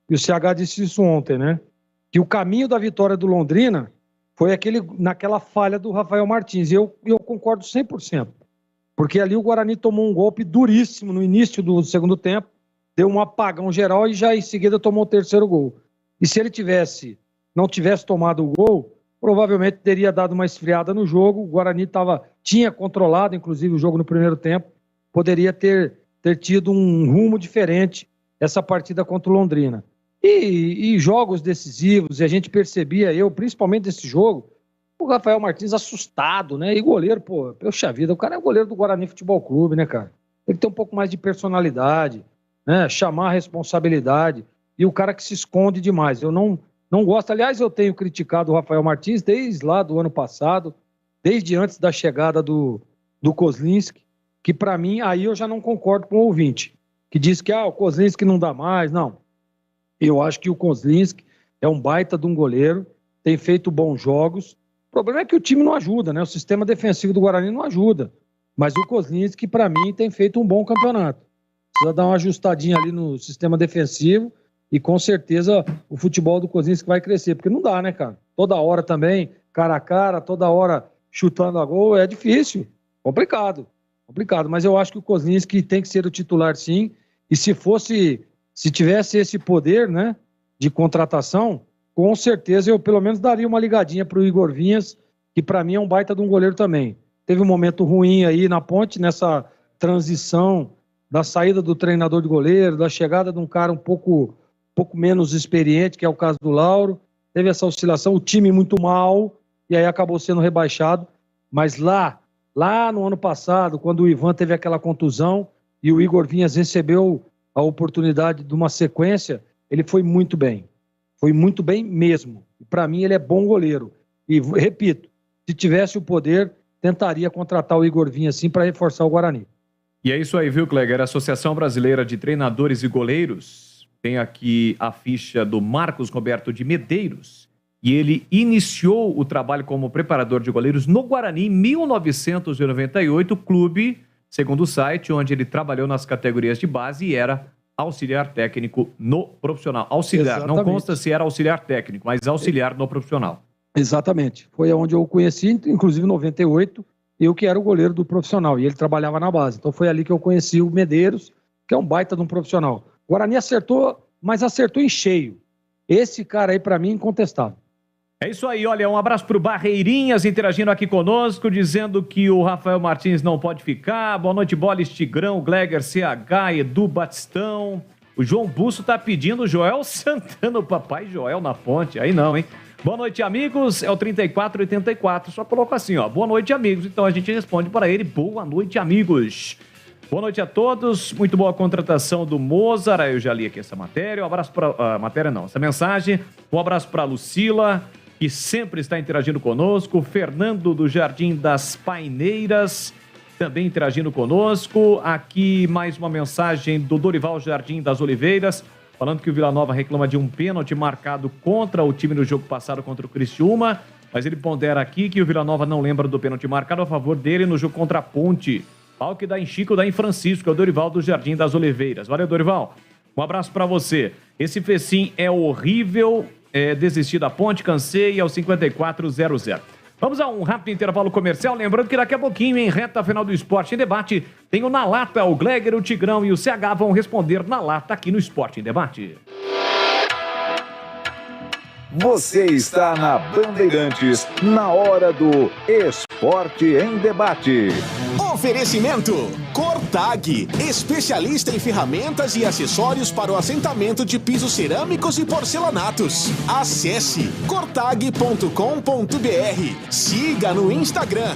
e o CH disse isso ontem, né? Que o caminho da vitória do Londrina foi naquela falha do Rafael Martins. E eu concordo 100%. Porque ali o Guarani tomou um golpe duríssimo no início do segundo tempo, deu um apagão geral e já em seguida tomou o 3º gol. E se ele não tivesse tomado o gol, provavelmente teria dado uma esfriada no jogo. O Guarani tinha controlado, inclusive, o jogo no primeiro tempo. Poderia ter tido um rumo diferente essa partida contra o Londrina. E jogos decisivos, e a gente percebia, principalmente desse jogo, o Rafael Martins assustado, né? E goleiro, poxa vida, o cara é o goleiro do Guarani Futebol Clube, né, cara? Ele tem um pouco mais de personalidade, né? Chamar a responsabilidade. E o cara que se esconde demais. Eu não gosto. Aliás, eu tenho criticado o Rafael Martins desde lá do ano passado, desde antes da chegada do Kozlinski, que para mim, aí eu já não concordo com o ouvinte, que diz que o Kozlinski não dá mais. Não. Eu acho que o Kozlinski é um baita de um goleiro, tem feito bons jogos. O problema é que o time não ajuda, né? O sistema defensivo do Guarani não ajuda. Mas o Kozlinski, para mim, tem feito um bom campeonato. Precisa dar uma ajustadinha ali no sistema defensivo e com certeza o futebol do Kozlinski vai crescer, porque não dá, né, cara? Toda hora também, cara a cara, toda hora chutando a gol, é difícil, complicado. Complicado, mas eu acho que o Kozlinski tem que ser o titular, sim. E se tivesse esse poder, né, de contratação, com certeza eu pelo menos daria uma ligadinha para o Igor Vinhas, que para mim é um baita de um goleiro também. Teve um momento ruim aí na Ponte, nessa transição da saída do treinador de goleiro, da chegada de um cara um pouco menos experiente, que é o caso do Lauro. Teve essa oscilação, o time muito mal, e aí acabou sendo rebaixado. Mas lá no ano passado, quando o Ivan teve aquela contusão e o Igor Vinhas recebeu a oportunidade de uma sequência, ele foi muito bem. Foi muito bem mesmo. Para mim, ele é bom goleiro. E, repito, se tivesse o poder, tentaria contratar o Igor Vinhas assim para reforçar o Guarani. E é isso aí, viu, Kleger? A Associação Brasileira de Treinadores e Goleiros tem aqui a ficha do Marcos Roberto de Medeiros. E ele iniciou o trabalho como preparador de goleiros no Guarani em 1998, clube, segundo o site, onde ele trabalhou nas categorias de base e era auxiliar técnico no profissional. Auxiliar, exatamente. Não consta se era auxiliar técnico, mas auxiliar no profissional. Exatamente. Foi onde eu o conheci, inclusive em 98, eu que era o goleiro do profissional, e ele trabalhava na base. Então foi ali que eu conheci o Medeiros, que é um baita de um profissional. O Guarani acertou, mas acertou em cheio. Esse cara aí, para mim, incontestável. É isso aí, olha, um abraço pro Barreirinhas interagindo aqui conosco, dizendo que o Rafael Martins não pode ficar. Boa noite, Bolis, Tigrão, Gleger, CH, Edu Batistão. O João Busso tá pedindo o Joel Santana, o papai Joel na ponte. Aí não, hein? Boa noite, amigos. É o 3484. Só coloca assim, ó. Boa noite, amigos. Então a gente responde para ele. Boa noite, amigos. Boa noite a todos. Muito boa contratação do Mozart. Eu já li aqui essa matéria. Um abraço para... matéria não, essa mensagem. Um abraço para Lucila, que sempre está interagindo conosco. Fernando do Jardim das Paineiras, também interagindo conosco. Aqui mais uma mensagem do Dorival Jardim das Oliveiras, falando que o Vila Nova reclama de um pênalti marcado contra o time no jogo passado contra o Criciúma, mas ele pondera aqui que o Vila Nova não lembra do pênalti marcado a favor dele no jogo contra a Ponte. Pau que dá em Chico, dá em Francisco, é o Dorival do Jardim das Oliveiras. Valeu, Dorival. Um abraço para você. Esse Fecim é horrível, desistir da Ponte, cansei, aos 5400. Vamos a um rápido intervalo comercial, lembrando que daqui a pouquinho, em reta final do Esporte em Debate, tem o Na Lata, o Gleger, o Tigrão e o CH vão responder na lata aqui no Esporte em Debate. Você está na Bandeirantes, na hora do Esporte em Debate. Oferecimento Cortag, especialista em ferramentas e acessórios para o assentamento de pisos cerâmicos e porcelanatos. Acesse cortag.com.br. Siga no Instagram,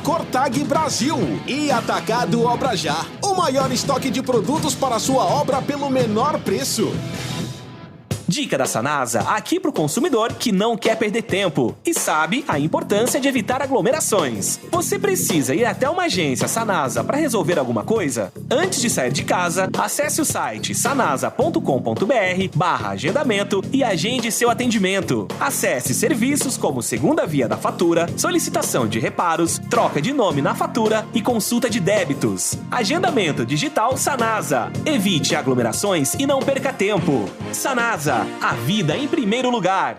@CortagBrasil. E Atacado Obra Já, o maior estoque de produtos para a sua obra pelo menor preço. Dica da Sanasa, aqui pro consumidor que não quer perder tempo e sabe a importância de evitar aglomerações. Você precisa ir até uma agência Sanasa para resolver alguma coisa? Antes de sair de casa, acesse o site sanasa.com.br/agendamento e agende seu atendimento. Acesse serviços como segunda via da fatura, solicitação de reparos, troca de nome na fatura e consulta de débitos. Agendamento digital Sanasa. Evite aglomerações e não perca tempo. Sanasa. A vida em primeiro lugar.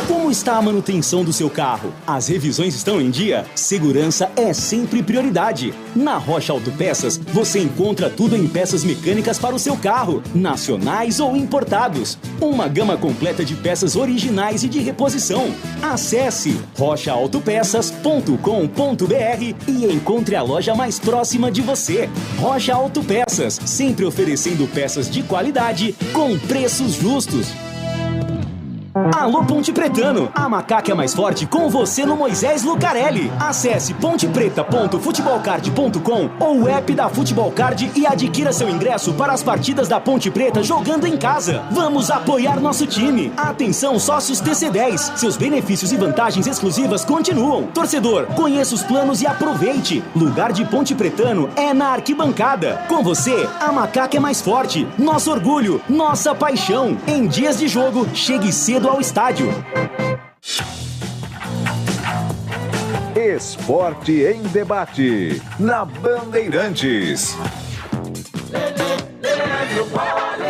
Como está a manutenção do seu carro? As revisões estão em dia? Segurança é sempre prioridade. Na Rocha Autopeças, você encontra tudo em peças mecânicas para o seu carro, nacionais ou importados. Uma gama completa de peças originais e de reposição. Acesse rochaautopeças.com.br e encontre a loja mais próxima de você. Rocha Autopeças, sempre oferecendo peças de qualidade com preços justos. Alô Ponte Pretano, a macaca é mais forte com você no Moisés Lucarelli. Acesse pontepreta.futebolcard.com ou o app da Futebolcard e adquira seu ingresso para as partidas da Ponte Preta jogando em casa. Vamos apoiar nosso time. Atenção sócios TC10, seus benefícios e vantagens exclusivas continuam. Torcedor, conheça os planos e aproveite. Lugar de Ponte Pretano é na arquibancada. Com você, a macaca é mais forte. Nosso orgulho, nossa paixão. Em dias de jogo, chegue cedo ao estádio. Esporte em Debate, na Bandeirantes.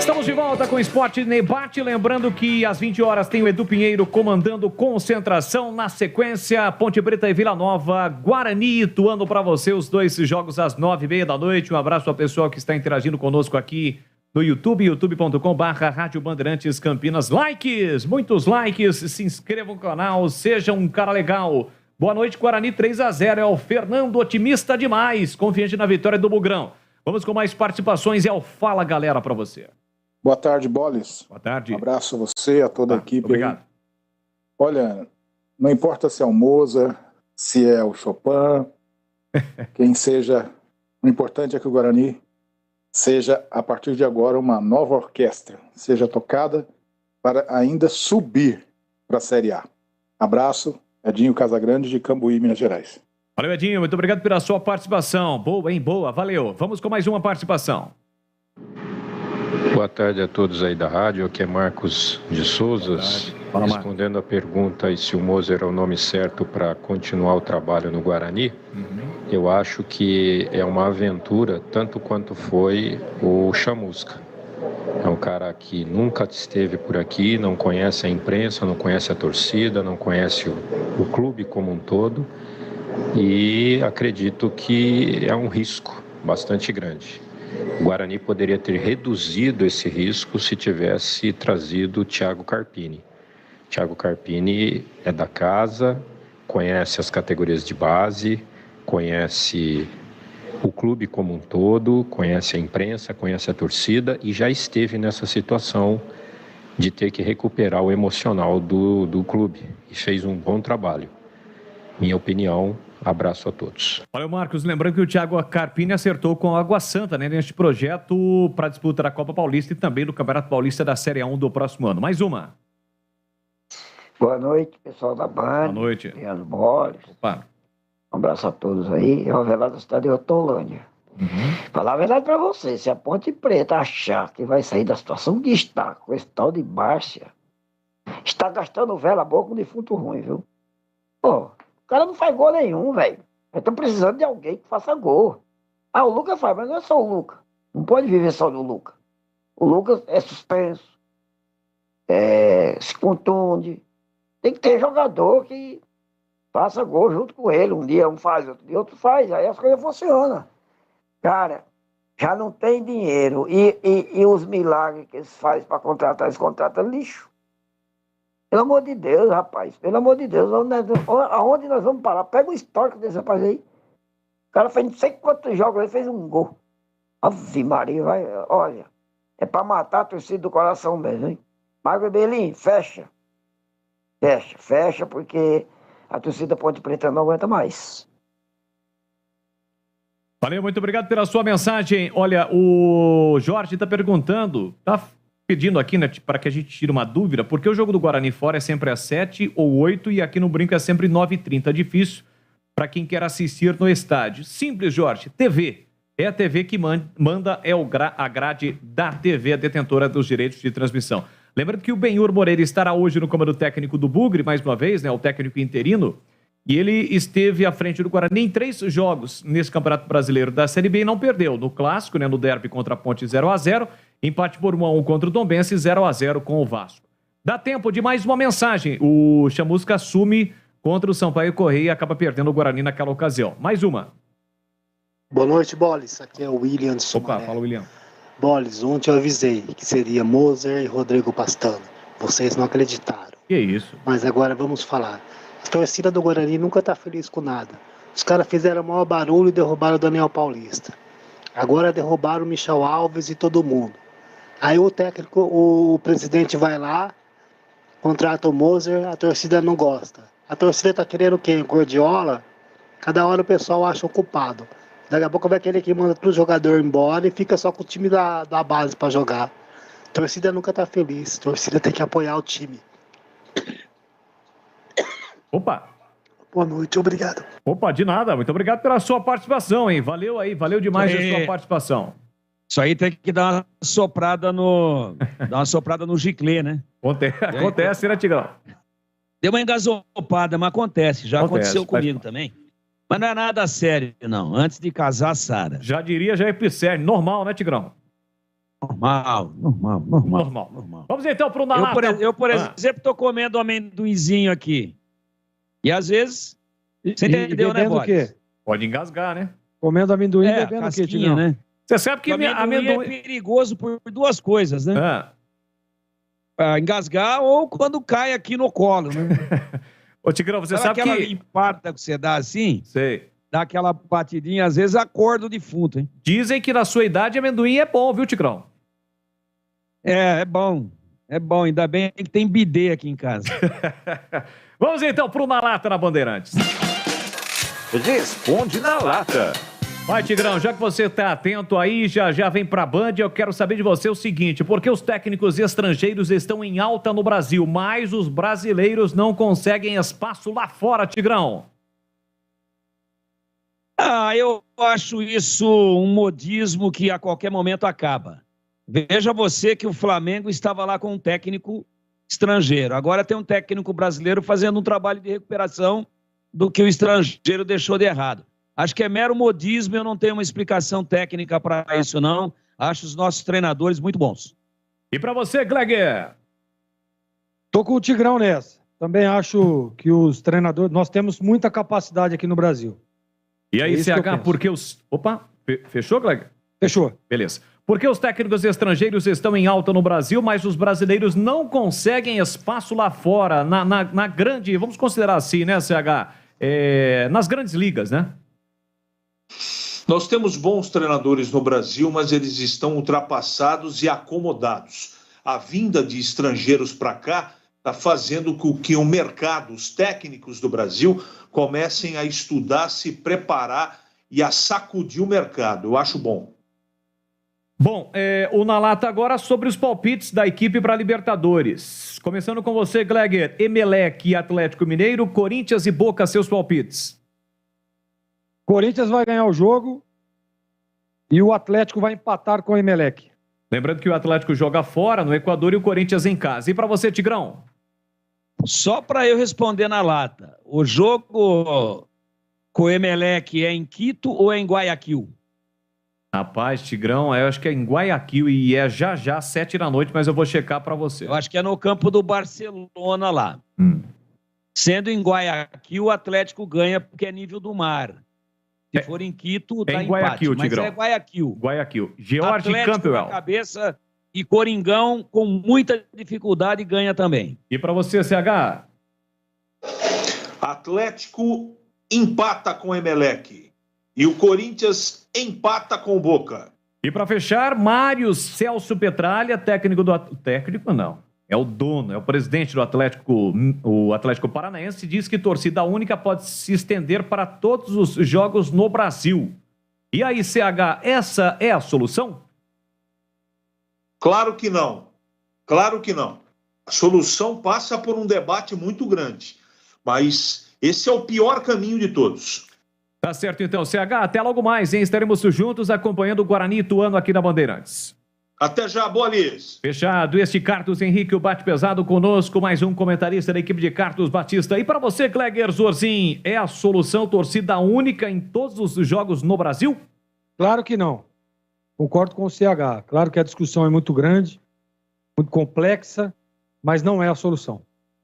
Estamos de volta com o Esporte Debate. Lembrando que às 20 horas tem o Edu Pinheiro comandando concentração. Na sequência, Ponte Preta e Vila Nova, Guarani e Ituano para você. Os dois jogos às 9h30 da noite. Um abraço ao pessoal que está interagindo conosco aqui no YouTube, youtube.com/Rádio Bandeirantes Campinas. Likes, muitos likes. Se inscrevam no canal, seja um cara legal. Boa noite, Guarani 3-0. É o Fernando, otimista demais, confiante na vitória do Bugrão. Vamos com mais participações. É o Fala Galera para você. Boa tarde, Bolis. Boa tarde. Um abraço a você, a toda a equipe. Obrigado. Aí. Olha, não importa se é o Mozart, se é o Chopin, quem seja, o importante é que o Guarani seja, a partir de agora, uma nova orquestra, seja tocada para ainda subir para a Série A. Abraço, Edinho Casagrande, de Cambuí, Minas Gerais. Valeu, Edinho, muito obrigado pela sua participação. Boa, hein? Boa, valeu. Vamos com mais uma participação. Boa tarde a todos aí da rádio, aqui é Marcos de Souza, respondendo a pergunta se o Moser é o nome certo para continuar o trabalho no Guarani. Eu acho que é uma aventura, tanto quanto foi o Chamusca. É um cara que nunca esteve por aqui, não conhece a imprensa, não conhece a torcida, não conhece o clube como um todo, e acredito que é um risco bastante grande. O Guarani poderia ter reduzido esse risco se tivesse trazido o Thiago Carpini. Thiago Carpini é da casa, conhece as categorias de base, conhece o clube como um todo, conhece a imprensa, conhece a torcida e já esteve nessa situação de ter que recuperar o emocional do clube e fez um bom trabalho. Minha opinião. Abraço a todos. Valeu, Marcos. Lembrando que o Thiago Carpini acertou com a Água Santa, né, neste projeto para disputa da Copa Paulista e também do Campeonato Paulista da Série A1 do próximo ano. Mais uma. Boa noite, pessoal da Band. Boa noite. Leandro Borges. Opa. Um abraço a todos aí. Eu vou lá da cidade de Hortolândia. Falar a verdade para você, se a Ponte Preta achar que vai sair da situação que está com esse tal de Bárcia, está gastando vela boa com defunto ruim, viu? Pô. O cara não faz gol nenhum, velho. Eu tô precisando de alguém que faça gol. Ah, o Lucas faz, mas não é só o Lucas. Não pode viver só do Lucas. O Lucas é suspenso. Se contunde. Tem que ter jogador que faça gol junto com ele. Um dia um faz, outro dia outro faz. Aí as coisas funcionam. Cara, já não tem dinheiro. E os milagres que eles fazem para contratar, eles contratam lixo. Pelo amor de Deus, rapaz. Pelo amor de Deus. Aonde nós vamos parar? Pega o histórico desse rapaz aí. O cara fez não sei quantos jogos, ele fez um gol. Ave Maria, vai. Olha. É pra matar a torcida do coração mesmo, hein? Magro Belim, fecha. Fecha, porque a torcida Ponte Preta não aguenta mais. Valeu, muito obrigado pela sua mensagem. Olha, o Jorge está perguntando, tá pedindo aqui, né, para que a gente tire uma dúvida, porque o jogo do Guarani fora é sempre às 7 ou 8 e aqui no Brinco é sempre 9h30. Difícil para quem quer assistir no estádio. Simples, Jorge. TV. É a TV que manda, é a grade da TV, a detentora dos direitos de transmissão. Lembrando que o Benhur Moreira estará hoje no comando técnico do Bugre, mais uma vez, né, o técnico interino, e ele esteve à frente do Guarani em 3 jogos nesse Campeonato Brasileiro da Série B e não perdeu. No Clássico, né, no derby contra a Ponte 0-0, empate por 1-1 contra o Tombense, 0-0 com o Vasco. Dá tempo de mais uma mensagem. O Chamusca assume contra o Sampaio Correia e acaba perdendo o Guarani naquela ocasião. Mais uma. Boa noite, Bolis. Aqui é o William de Sumaré. Opa, fala, William. Bolis, ontem eu avisei que seria Moser e Rodrigo Pastano. Vocês não acreditaram. Que isso? Mas agora vamos falar. A torcida do Guarani nunca tá feliz com nada. Os caras fizeram o maior barulho e derrubaram o Daniel Paulista. Agora derrubaram o Michel Alves e todo mundo. Aí o técnico, o presidente vai lá, contrata o Moser, a torcida não gosta. A torcida tá querendo quem? Gordiola? Cada hora o pessoal acha o culpado. Daqui a pouco vai querer que manda pro jogador embora e fica só com o time da base para jogar. A torcida nunca tá feliz. A torcida tem que apoiar o time. Opa! Boa noite, obrigado. Opa, de nada. Muito obrigado pela sua participação, hein? Valeu aí, valeu demais a sua participação. Isso aí tem que dar uma soprada no giclê, né? Acontece, né, Tigrão? Deu uma engasopada, mas acontece. Já aconteceu comigo também. Mas não é nada sério, não. Antes de casar, Sara. Já diria, já é sério. Normal, né, Tigrão? Normal. Vamos então pro Nalata. Eu, por exemplo, tô comendo amendoinzinho aqui. E às vezes... Você entendeu, né, o quê? Pode engasgar, né? Comendo amendoim e bebendo o quê, Tigrão? Né? Você sabe que amendoim é perigoso por duas coisas, né? Engasgar ou quando cai aqui no colo, né? Ô, Tigrão, você sabe aquela que... limpada que você dá assim? Sei. Dá aquela batidinha, às vezes acorda o defunto, hein? Dizem que na sua idade amendoim é bom, viu, Tigrão? É bom. É bom, ainda bem que tem bidê aqui em casa. Vamos então pro Na Lata na Bandeirantes. Responde na lata. Vai, Tigrão, já que você tá atento aí, já vem pra Band, eu quero saber de você o seguinte, por que os técnicos estrangeiros estão em alta no Brasil, mas os brasileiros não conseguem espaço lá fora, Tigrão? Eu acho isso um modismo que a qualquer momento acaba. Veja você que o Flamengo estava lá com um técnico estrangeiro. Agora tem um técnico brasileiro fazendo um trabalho de recuperação do que o estrangeiro deixou de errado. Acho que é mero modismo, eu não tenho uma explicação técnica para isso, não. Acho os nossos treinadores muito bons. E para você, Gleger? Tô com o Tigrão nessa. Também acho que os treinadores... Nós temos muita capacidade aqui no Brasil. E aí, CH, porque os... Opa, fechou, Gleger? Fechou. Beleza. Porque os técnicos estrangeiros estão em alta no Brasil, mas os brasileiros não conseguem espaço lá fora, na grande... Vamos considerar assim, né, CH? Nas grandes ligas, né? Nós temos bons treinadores no Brasil, mas eles estão ultrapassados e acomodados. A vinda de estrangeiros para cá está fazendo com que o mercado, os técnicos do Brasil, comecem a estudar, se preparar e a sacudir o mercado. Eu acho bom. Bom, o Na Lata agora sobre os palpites da equipe para Libertadores. Começando com você, Gleger. Emelec e Atlético Mineiro, Corinthians e Boca, seus palpites. Corinthians vai ganhar o jogo e o Atlético vai empatar com o Emelec. Lembrando que o Atlético joga fora, no Equador, e o Corinthians em casa. E para você, Tigrão? Só para eu responder na lata. O jogo com o Emelec é em Quito ou é em Guayaquil? Rapaz, Tigrão, eu acho que é em Guayaquil e é já 7 da noite, mas eu vou checar para você. Eu acho que é no campo do Barcelona lá. Sendo em Guayaquil, o Atlético ganha porque é nível do mar. Se for em Quito, tá em Guayaquil, empate, Tigrão. Mas é Guayaquil. Guayaquil. George Atlético Campbell. na cabeça e Coringão com muita dificuldade ganha também. E para você, CH? Atlético empata com o Emelec. E o Corinthians empata com o Boca. E para fechar, Mário Celso Petralha, técnico do... Técnico não. É o dono, é o presidente do Atlético, o Atlético Paranaense, diz que torcida única pode se estender para todos os jogos no Brasil. E aí, CH, essa é a solução? Claro que não. Claro que não. A solução passa por um debate muito grande. Mas esse é o pior caminho de todos. Tá certo, então. CH, até logo mais, hein? Estaremos juntos acompanhando o Guarani Ituano aqui na Bandeirantes. Até já, Bolis. Fechado. Este Carlos Henrique, o Bate Pesado conosco, mais um comentarista da equipe de Carlos Batista. E para você, Gleger Zorzin, é a solução torcida única em todos os jogos no Brasil? Claro que não. Concordo com o CH. Claro que a discussão é muito grande, muito complexa, mas não é a solução.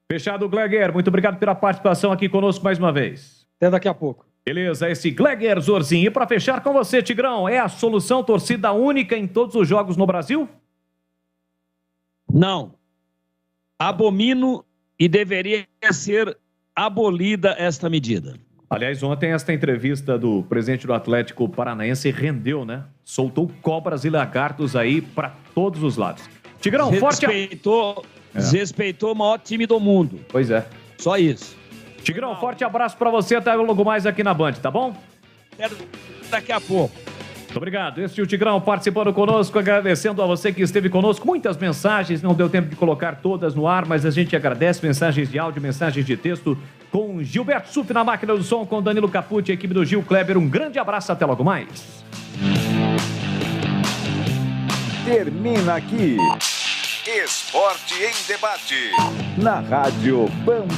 Fechado, Gleger. Muito obrigado pela participação aqui conosco mais uma vez. Até daqui a pouco. Beleza, esse Gleger Zorzin. E para fechar com você, Tigrão, é a solução torcida única em todos os jogos no Brasil? Não. Abomino e deveria ser abolida esta medida. Aliás, ontem esta entrevista do presidente do Atlético Paranaense rendeu, né? Soltou cobras e lagartos aí para todos os lados. Tigrão, forte... Desrespeitou o maior time do mundo. Pois é. Só isso. Tigrão, forte abraço pra você, até logo mais aqui na Band, tá bom? Até daqui a pouco. Muito obrigado. Esse é o Tigrão participando conosco, agradecendo a você que esteve conosco. Muitas mensagens, não deu tempo de colocar todas no ar, mas a gente agradece mensagens de áudio, mensagens de texto com Gilberto Suf na máquina do som, com Danilo Capucci, a equipe do Gil Kleber. Um grande abraço, até logo mais. Termina aqui. Esporte em Debate. Na Rádio Bandeirantes.